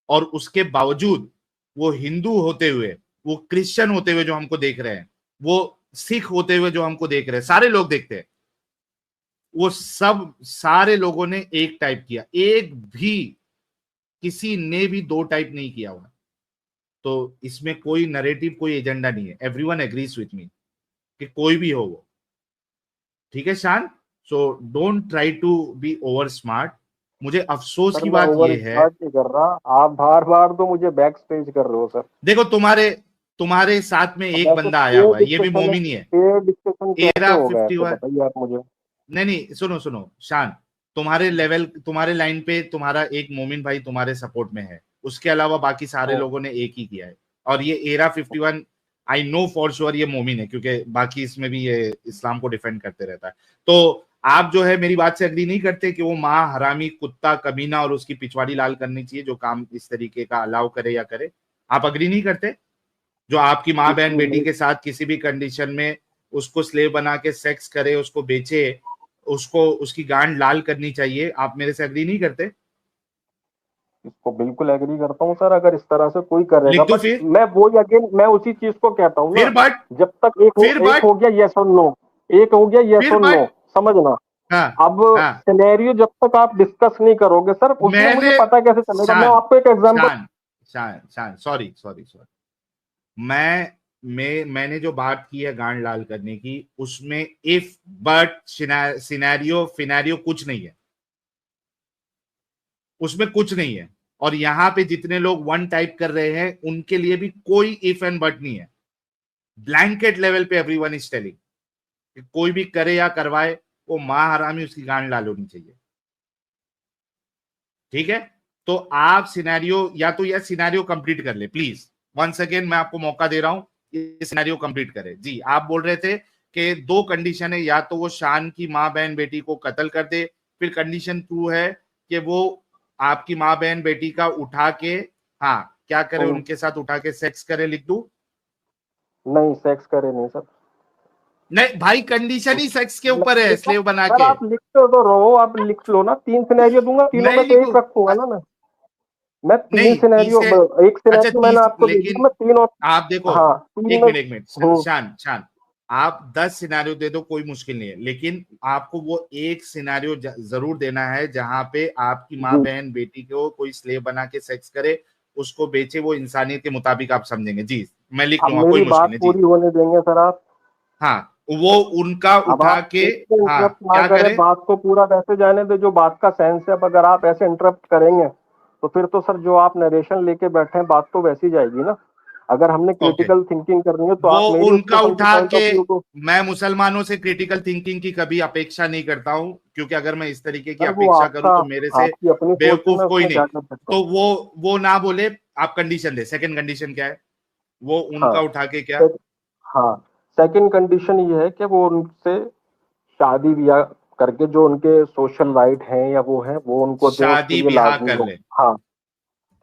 और उसके बावजूद वो हिंदू होते हुए, वो क्रिश्चियन होते हुए जो हमको देख रहे हैं, वो सिख होते हुए जो हमको देख रहे हैं, सारे लोग देखते हैं, वो सब सारे लोगों ने एक टाइप किया। एक भी किसी ने भी दो टाइप नहीं किया हुआ। तो इसमें कोई नरेटिव, कोई एजेंडा नहीं है। एवरीवन एग्रीज विथ मी कि कोई भी हो वो। ठीक है Shaan? So don't try to be over smart. मुझे अफसोस सर की मैं बात ओवर यह है, स्मार्ट नहीं कर रहा, आप बार बार तो मुझे बैक स्टेज कर रहे हो सर। देखो तुम्हारे साथ में एक वैसे बंदा आया हुआ है, ये भी मोमिन ही है। पेयर डिस्कशन कैसे एरा होगा ऐसे 51। बताइए आप मुझे। नहीं नहीं, सुनो सुनो शान, तुम्हारे लेवल, तुम्हारे लाइन पे तुम्हारा एक मोमिन भाई तुम्हारे सपोर्ट में है, उसके अलावा बाकी सारे लोगों ने एक ही किया है। और ये era 51, I know for sure ये मोमिन है, क्योंकि बाकी इसमें भी ये इस्लाम को डिफेंड करते रहता है। तो आप जो है मेरी बात से अग्री नहीं करते कि वो माँ हरामी, कुत्ता, कमीना और उसकी पिछवाड़ी लाल करनी चाहिए जो काम इस तरीके का अलाउ करे या करे? आप अग्री नहीं करते? जो आपकी माँ बहन बेटी के साथ किसी भी कंडीशन में उसको स्लेव बना के सेक्स करे, उसको बेचे, उसको उसकी गांड लाल करनी चाहिए, आप मेरे से अग्री नहीं करते? इसको बिल्कुल एग्री करता हूँ सर, अगर इस तरह से कोई करेगा। लिख दो बट फिर। मैं वो अगेन मैं उसी चीज को कहता हूँ फिर ना, बट जब तक एक हो गया यस और नो, एक हो गया यस फिर और नो, बट समझना। हाँ अब हाँ, सिनेरियो जब तक आप डिस्कस नहीं करोगे सर, उसमें मुझे मैंने पता कैसे चलेगा। मैं शान आपको एक एग्जांपल। शान शान शान सॉरी सॉरी सॉरी, मैंने जो बात की है गांड लाल करने की, उसमें इफ बट सिनेरियो फिनेरियो कुछ नहीं है, उसमें कुछ नहीं है। और यहां पे जितने लोग वन टाइप कर रहे हैं उनके लिए भी कोई इफ एंड बट नहीं है। ब्लैंकेट लेवल पे एवरीवन इज टेलिंग कि कोई भी करे या करवाए, वो मां हरामी, उसकी गांड लाल होनी चाहिए। ठीक है? तो आप सिनेरियो, या तो यह सिनेरियो कंप्लीट कर ले प्लीज। वंस अगेन मैं आपको मौका दे रहा हूं, ये सिनेरियो कंप्लीट करे। जी, आप बोल रहे थे कि दो कंडीशन है, या तो वो शान की माँ बहन बेटी को कत्ल कर दे, फिर कंडीशन 2 है कि वो आपकी माँ बहन बेटी का उठा के, हाँ क्या करे, उनके साथ उठा के सेक्स करे। लिख दूं? नहीं, सेक्स करे नहीं सर। नहीं भाई, कंडीशन ही सेक्स के ऊपर है, स्लेव बना सर के। आप लिखते तो रहो, आप लिख लो ना। 3 सिनेरियो दूंगा, तीनों नहीं में से एक लिखू, रखूंगा ना मैं 3 नहीं सिनेरियो। एक अच्छा सिनेरियो मैंने आपको दे लेकिन दिया, मैं 3 और आप देखो, हाँ 3 में। एक मिनट शान शान, आप 10 सिनेरियो दे दो, कोई मुश्किल नहीं है, लेकिन आपको वो एक सिनेरियो जरूर देना है जहां पे आपकी माँ बहन बेटी को कोई स्लेव बना के सेक्स करे, उसको बेचे, वो इंसानियत के मुताबिक आप समझेंगे। जी मैं लिख अब लूंगा, कोई मेरी मुश्किल बात नहीं। जी पूरी होने देंगे सर आप। हाँ, वो उनका अब उठा आप के, हाँ इंटरप्ट ना क्या करें, करे? बात को पूरा वैसे जाने दे जो बात का सेंस है। अब अगर आप ऐसे इंटरप्ट करेंगे तो फिर तो सर जो आप नरेशन लेके बैठे हैं, बात तो वैसी जाएगी ना। अगर हमने क्रिटिकल थिंकिंग करनी है तो वो आप मेरी उनका उसको उठा पॉइंट के, ऑफ व्यू को। मैं मुसलमानों से क्रिटिकल थिंकिंग की कभी अपेक्षा नहीं करता हूं, क्योंकि अगर मैं इस तरीके की सर वो अपेक्षा करूं आपका, तो मेरे से आपकी अपनी सोच है, बेवकूफ मैं कोई उसमें नहीं। क्या कर सकता हूँ। तो वो ना बोले, आप कंडीशन दे। सेकंड कंडीशन क्या है? वो उनका हाँ उठा के क्या? हाँ, सेकंड कंडीशन ये है कि वो उनसे शादी ब्याह करके जो उनके सोशल राइट हैं या वो है वो उनको दें, उसके शादी लिए ब्याह लाजमी कर हो। ले, हाँ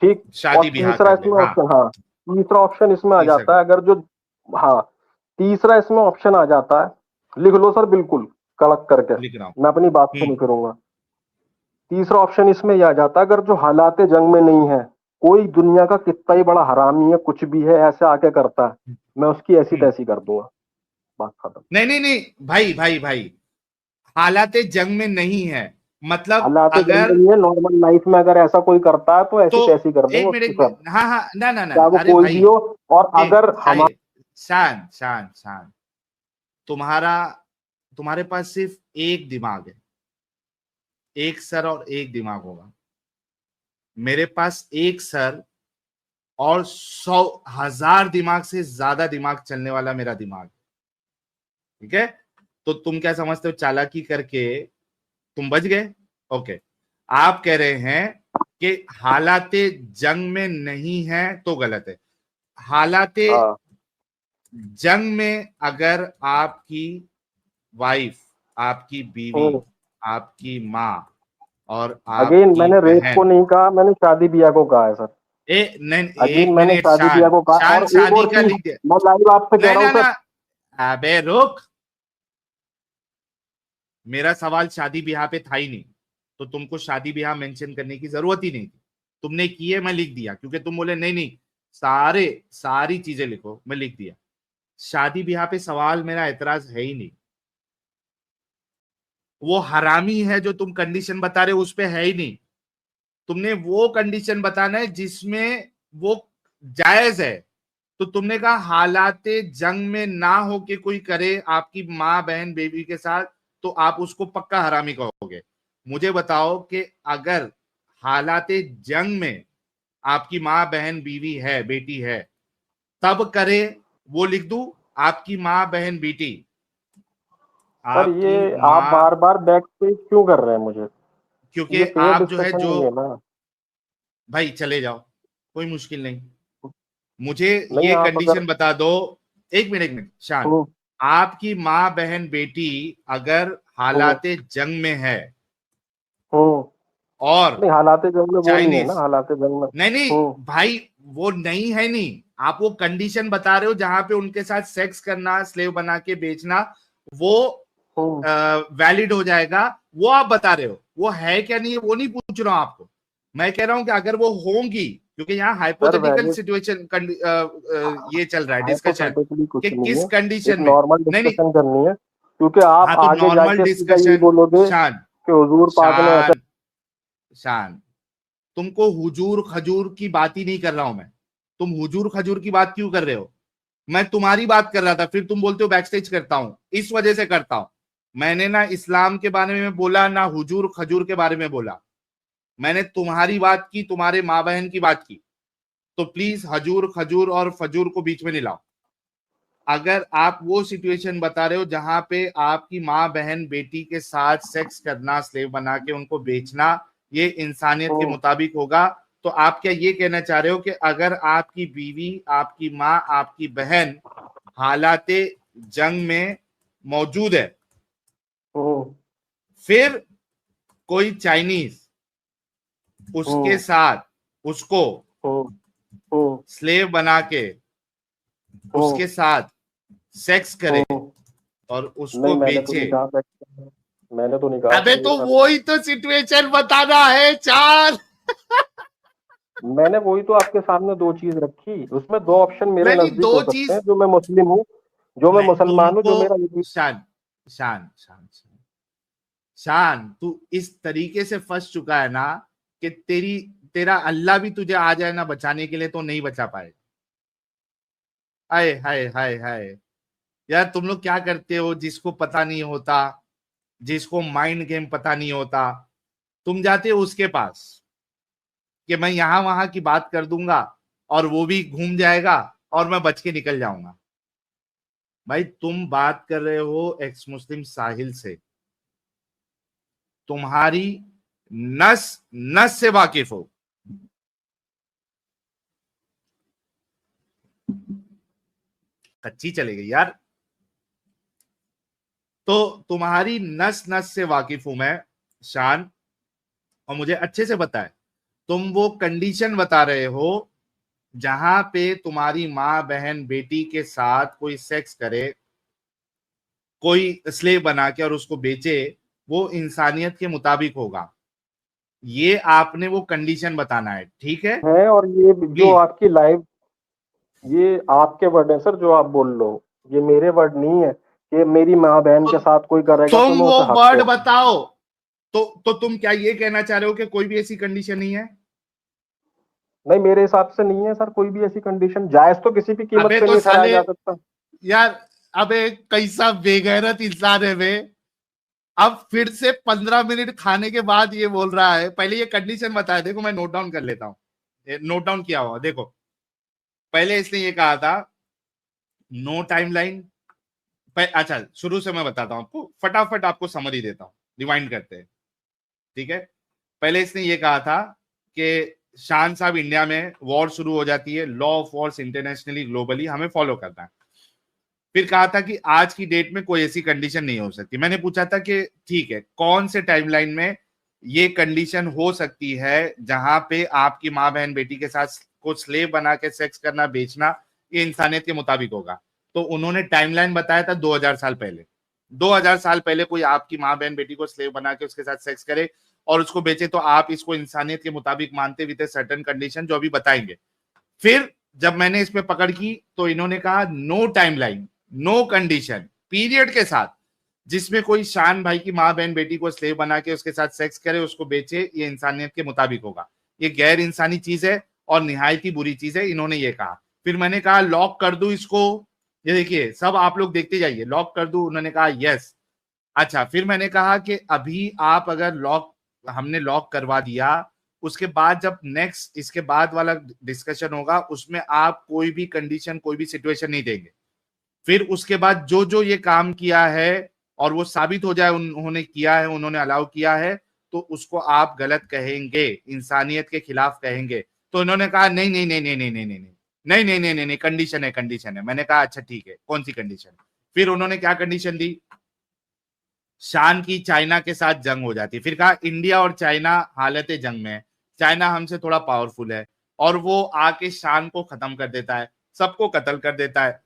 ठीक। और शादी ब्याह तीसरा कर ले, इसमें हाँ ऑप्शन, हाँ तीसरा ऑप्शन इसमें आ तीसरा जाता है, अगर जो, हाँ तीसरा इसमें ऑप्शन आ जाता है, लिख लो सर बिल्कुल कड़क करके, लिख रहा हूँ। मैं अपनी बात से नहीं करूंगा। तीसरा ऑप्शन इसमें यह आ जाता है, अगर जो हालात जंग में नहीं है, कोई दुनिया का कितना ही बड़ा हरामी है, कुछ भी है, ऐसे आके करता है, मैं उसकी ऐसी तैसी कर दूंगा, बात खत्म। नहीं नहीं नहीं भाई भाई भाई, हालात जंग में नहीं है मतलब हालात जंग अगर, में नहीं है, नॉर्मल लाइफ में अगर ऐसा कोई करता है तो तो ऐसी तैसी कर देंगे एक उसकी मिनट, सब, हाँ हाँ, ना ना ना, चाहे वो अरे कोई भाई भी हो। और एक अगर हम, शान शान शान, तुम्हारा तुम्हारे पास सिर्फ एक दिमाग है, एक सर और एक दिमाग होगा। मेरे पास एक सर और 100,000 दिमाग से ज्यादा दिमाग चलने वाला मेरा दिमाग, ठीक है। तो तुम क्या समझते हो, चालाकी करके तुम बच गए? ओके, आप कह रहे हैं कि हालाते जंग में नहीं है तो गलत है। हालाते हाँ जंग में अगर आपकी वाइफ, आपकी बीवी, आपकी माँ और अगेन आपकी मैंने रेप को बहन, नहीं कहा, मैंने शादी ब्याह को कहा है सर। नहीं अगेन एक मैंने मिनट, शादी ब्याह शान को कहा, शान और एक शादी और का चीज लिख दिया। मैं लाइव आपसे कह नहीं रहा ना हूँ ना, सर। अबे रुक, मेरा सवाल शादी ब्याह पे था ही नहीं, तो तुमको शादी ब्याह मेंशन करने की जरूरत ही नहीं थी। तुमने किए, मैं लिख दिया, क्योंकि तुम बोले नहीं नहीं सारी चीजें लिखो, मैं लिख दिया। शादी ब्याह पे सवाल, मेरा एतराज है ही नहीं। वो हरामी है जो तुम कंडीशन बता रहे हो, उस पे है ही नहीं। तुमने वो कंडीशन बताना है जिसमें वो जायज है। तो तुमने कहा हालाते जंग में ना हो के कोई करे आपकी माँ बहन बेबी के साथ, तो आप उसको पक्का हरामी कहोगे। मुझे बताओ कि अगर हालाते जंग में आपकी माँ बहन बीवी है, बेटी है, तब करे, वो लिख दूं, आपकी माँ बहन बेटी, सर आपकी ये आप माँ, बार बार बैक पे क्यों कर रहे हैं मुझे, क्योंकि ये फेयर आप जो है डिस्कशन जो, नहीं है ना। भाई चले जाओ, कोई मुश्किल नहीं, मुझे नहीं ये आप अगर, कंडीशन बता दो। एक मिनट शान, हम्म, आपकी माँ बहन बेटी अगर हम्म, हालाते जंग में है हम्म, और नहीं हालात जंग में वो नहीं है ना, चाइनीज, हालात जंग में, नहीं नहीं भाई, वो नहीं है, नहीं, आप वो कंडीशन बता रहे हो जहां पे उनके साथ सेक्स करना, स्लेव बना के बेचना, वो हम्म, वैलिड हो जाएगा, वो आप बता रहे हो। वो है क्या नहीं है वो नहीं पूछ रहा हूं आपको, मैं कह रहा हूं कि अगर वो होंगी, क्योंकि यहाँ सर हाइपोथेटिकल वैलिड, सिचुएशन ये चल रहा है डिस्कशन, हाइपोथेटिकली कुछ कि नहीं किस है, एक कंडीशन में, नॉर्मल नहीं नहीं, डिस्कशन करनी है, क्योंकि आप हाँ तो आगे नॉर्मल जाके सीधा यही डिस्कशन, बोलोगे शान कि हुजूर पाक ने ऐसा। शान शान, तुमको हुजूर खजूर की बात ही नहीं कर रहा हूं मैं। तुम हुजूर खजूर की बात क्यों कर रहे हो? मैं तुम्हारी बात कर रहा था, फिर तुम बोलते हो बैकस्टेज करता हूं, इस वजह से करता हूं। मैंने ना इस्लाम के बारे में बोला, ना हुजूर खजूर के बारे में बोला, मैंने तुम्हारी बात की, तुम्हारे माँ बहन की बात की। तो प्लीज हजूर खजूर और फजूर को बीच में नहीं लाओ। अगर आप वो सिचुएशन बता रहे हो जहां पे आपकी माँ बहन बेटी के साथ सेक्स करना, स्लेव बना के उनको बेचना, ये इंसानियत के मुताबिक होगा, तो आप क्या ये कहना चाह रहे हो कि अगर आपकी बीवी, आपकी माँ, आपकी बहन हालाते जंग में मौजूद है, फिर कोई चाइनीज उसके साथ उसको स्लेव बना के उसके साथ सेक्स करे और उसको नहीं मैंने तो बेचे, नहीं कहा, मैंने तो नहीं कहा अबे सर ये तो सब। वही तो सिचुएशन बताना है चार। मैंने वही तो आपके सामने दो चीज रखी, उसमें दो ऑप्शन मेरे नहीं नहीं, नजदीक दो हो सकते चीज, हैं, जो मैं मुस्लिम हूँ, जो मैं नहीं मुसलमान हूँ, तुमको, जो मेरा शान शान शान शान शान, तू इस तरीके से फंस चुका है ना कि तेरा अल्लाह भी तुझे आ जाए ना बचाने के लिए तो नहीं बचा पाएगा। हाय हाय हाय हाय, यार तुम लोग क्या करते हो, जिसको पता नहीं होता, जिसको माइंड गेम पता नहीं होता, तुम जाते हो उसके पास कि मैं यहां वहां की बात कर दूंगा और वो भी घूम जाएगा और मैं बच के निकल जाऊंगा। भाई तुम बात कर रहे हो एक्स मुस्लिम साहिल से, तुम्हारी नस नस से वाकिफ हो। कच्ची चले गई यार, तो तुम्हारी नस नस से वाकिफ हूं मैं शान, और मुझे अच्छे से पता है तुम वो कंडीशन बता रहे हो जहां पे तुम्हारी माँ बहन बेटी के साथ कोई सेक्स करे, कोई स्लेव बना के और उसको बेचे, वो इंसानियत के मुताबिक होगा। ये आपने वो कंडीशन बताना है, ठीक है? और ये जो प्लीज। आपकी लाइव, ये आपके वर्ड है सर जो आप बोल लो, ये मेरे वर्ड नहीं है। ये मेरी माँ बहन तो के साथ कोई करेगा तो तुम मैं वो उसे हक वर्ड दूंगा। बताओ। तो तुम क्या ये कहना चाह रहे हो कि कोई भी ऐसी कंडीशन नहीं है? नहीं, मेरे हिसाब से नहीं है सर कोई भी ऐसी कंडीशन। जायज तो किसी भी कीमत अबे पे तो नहीं ठहराया साले जा सकता। यार, अबे कैसा बेगैरत इंसान है बे। अब फिर से 15 मिनट खाने के बाद ये बोल रहा है। पहले ये कंडीशन बताया, देखो मैं नोट डाउन कर लेता हूं, नोट डाउन किया हुआ देखो। पहले इसने ये कहा था नो टाइमलाइन। अच्छा, शुरू से मैं बताता हूं आपको, फटाफट आपको समरी देता हूं, रिवाइंड करते हैं, ठीक है? पहले इसने ये कहा था कि शान साहब, इंडिया में वॉर शुरू हो जाती है, law of Wars internationally globally हमें फॉलो करना है। फिर कहा था कि आज की डेट में कोई ऐसी कंडीशन नहीं हो सकती। मैंने पूछा था कि ठीक है, कौन से टाइमलाइन में ये कंडीशन हो सकती है जहां पे आपकी माँ बहन बेटी के साथ को स्लेव बना के सेक्स करना, बेचना, ये इंसानियत के मुताबिक होगा। तो उन्होंने टाइमलाइन बताया था 2000 साल पहले। 2000 साल पहले कोई आपकी माँ बहन बेटी को स्लेव बना के उसके साथ सेक्स करे और उसको बेचे, तो आप इसको इंसानियत के मुताबिक मानते विद सर्टेन कंडीशन जो अभी बताएंगे। फिर जब मैंने इस पे पकड़ की तो इन्होंने कहा no timeline, no condition, period के साथ, जिसमें कोई शान भाई की माँ बहन बेटी को स्लेव बना के उसके साथ सेक्स करे, उसको बेचे, ये इंसानियत के मुताबिक होगा। ये गैर इंसानी चीज है और निहायत ही बुरी चीज है, इन्होंने ये कहा। फिर मैंने कहा लॉक कर दूं इसको, ये देखिए सब आप लोग देखते जाइए, लॉक कर दूं? उन्होंने कहा यस। अच्छा, फिर मैंने कहा कि अभी आप अगर लॉक, हमने लॉक करवा दिया, उसके बाद जब नेक्स्ट इसके बाद वाला डिस्कशन होगा उसमें आप कोई भी कंडीशन, कोई भी सिचुएशन नहीं देंगे। फिर उसके बाद जो जो ये काम किया है और वो साबित हो जाए उन्होंने किया है, उन्होंने अलाउ किया है, तो उसको आप गलत कहेंगे, इंसानियत के खिलाफ कहेंगे। तो इन्होंने कहा नहीं नहीं नहीं नहीं नहीं नहीं नहीं नहीं नहीं नहीं नहीं नहीं, कंडीशन है, कंडीशन है। मैंने कहा अच्छा ठीक है, कौन सी कंडीशन? फिर उन्होंने क्या कंडीशन दी? शान की चाइना के साथ जंग हो जाती। फिर कहा इंडिया और चाइना हालत जंग में है, चाइना हमसे थोड़ा पावरफुल है और वो आके शान को खत्म कर देता है, सबको कत्ल कर देता है।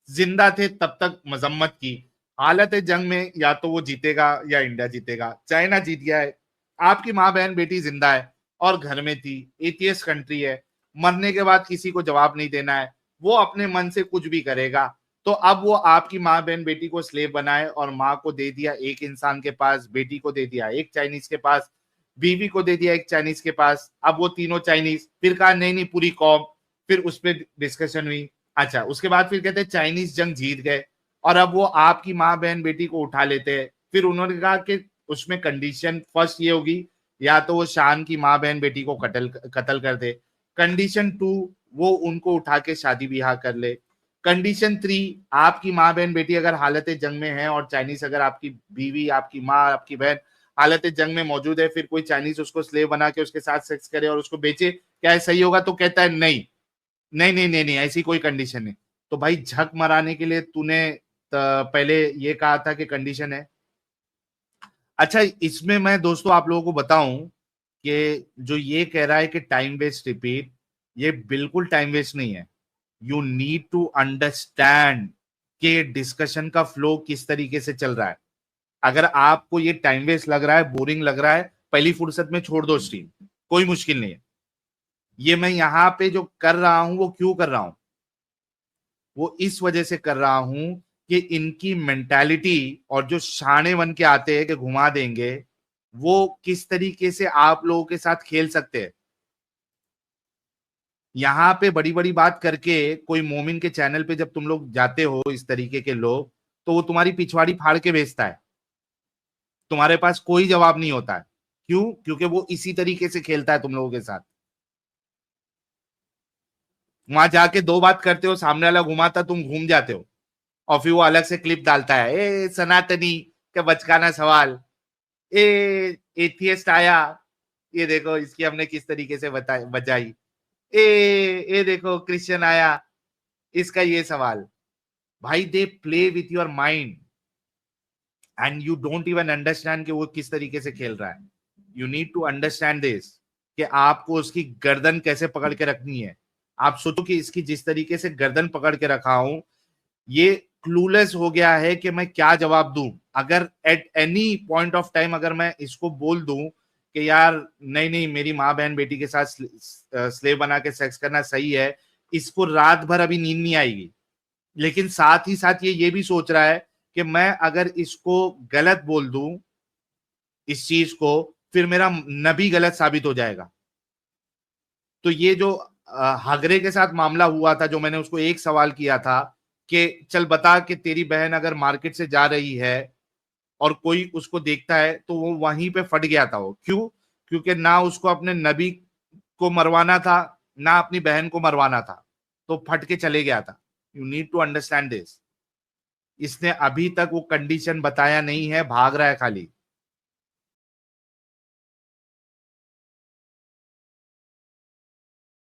जिंदा थे तब तक मजम्मत की, हालत जंग में या तो वो जीतेगा या इंडिया जीतेगा। चाइना जीत गया है, आपकी माँ बहन बेटी जिंदा है और घर में थी, एथियस्ट कंट्री है, मरने के बाद किसी को जवाब नहीं देना है, वो अपने मन से कुछ भी करेगा। तो अब वो आपकी माँ बहन बेटी को स्लेव बनाए और माँ को दे दिया एक इंसान के पास, बेटी को दे दिया एक चाइनीज के पास, बीवी को दे दिया एक चाइनीज के पास, अब वो तीनों चाइनीज। फिर कहा नहीं नहीं पूरी कौम, फिर उस पर डिस्कशन हुई। अच्छा, उसके बाद फिर कहते हैं चाइनीज जंग जीत गए और अब वो आपकी माँ बहन बेटी को उठा लेते हैं। फिर उन्होंने कहा कि उसमें कंडीशन फर्स्ट ये होगी, या तो वो शान की माँ बहन बेटी को कत्ल कर दे। कंडीशन 2, वो उनको उठा के शादी ब्याह कर ले। कंडीशन 3, आपकी माँ बहन बेटी अगर हालत जंग में है और चाइनीज अगर आपकी बीवी, आपकी माँ, आपकी बहन हालत जंग में मौजूद है, फिर कोई चाइनीज उसको स्लेव बना के उसके साथ सेक्स करे और उसको बेचे, क्या है सही होगा? तो कहता है नहीं नहीं नहीं नहीं नहीं, ऐसी कोई कंडीशन नहीं। तो भाई झक मराने के लिए तूने पहले ये कहा था कि कंडीशन है। अच्छा, इसमें मैं दोस्तों आप लोगों को बताऊं कि जो ये कह रहा है कि टाइम वेस्ट रिपीट, ये बिल्कुल टाइम वेस्ट नहीं है। यू नीड टू अंडरस्टैंड कि डिस्कशन का फ्लो किस तरीके से चल रहा है। अगर आपको ये टाइम वेस्ट लग रहा है, बोरिंग लग रहा है, पहली फुर्सत में छोड़ दो स्ट्रीम, कोई मुश्किल नहीं है। ये मैं यहां पे जो कर रहा हूं वो क्यों कर रहा हूं? वो इस वजह से कर रहा हूं कि इनकी मेंटालिटी और जो शाणे बन के आते हैं कि घुमा देंगे, वो किस तरीके से आप लोगों के साथ खेल सकते हैं। यहां पे बड़ी बड़ी बात करके कोई मोमिन के चैनल पे जब तुम लोग जाते हो, इस तरीके के लोग, तो वो तुम्हारी पिछवाड़ी फाड़ के बेचता है, तुम्हारे पास कोई जवाब नहीं होता है। क्यों? क्योंकि वो इसी तरीके से खेलता है तुम लोगों के साथ। वहां जाके दो बात करते हो, सामने वाला घुमाता, तुम घूम जाते हो और फिर वो अलग से क्लिप डालता है, ए सनातनी का बचकाना सवाल, ए एथियस्ट आया, ये देखो इसकी हमने किस तरीके से बजाई, ए ये देखो क्रिश्चियन आया, इसका ये सवाल। भाई they play with your mind. And you don't even understand कि वो किस तरीके से खेल रहा है। You need to understand this कि आपको उसकी गर्दन कैसे पकड़ के रखनी है। आप सोचो कि इसकी जिस तरीके से गर्दन पकड़ के रखा हूं, ये क्लूलेस हो गया है कि मैं क्या जवाब दूं। अगर at any point of time अगर मैं इसको बोल दूं कि यार नहीं नहीं मेरी माँ बहन बेटी के साथ स्लेव बना के सेक्स करना सही है, इसको रात भर अभी नींद नहीं आएगी। लेकिन साथ ही साथ ये भी सोच रहा है कि मैं अगर इसको गलत बोल दूं इस चीज को, फिर मेरा नबी गलत साबित हो जाएगा। तो ये जो हगरे के साथ मामला हुआ था, जो मैंने उसको एक सवाल किया था कि चल बता कि तेरी बहन अगर मार्केट से जा रही है और कोई उसको देखता है, तो वो वहीं पे फट गया था। वो क्यों? क्योंकि ना उसको अपने नबी को मरवाना था, ना अपनी बहन को मरवाना था, तो फट के चले गया था। You need to understand this. इसने अभी तक वो कंडीशन बताया नहीं है, भाग रहा है खाली।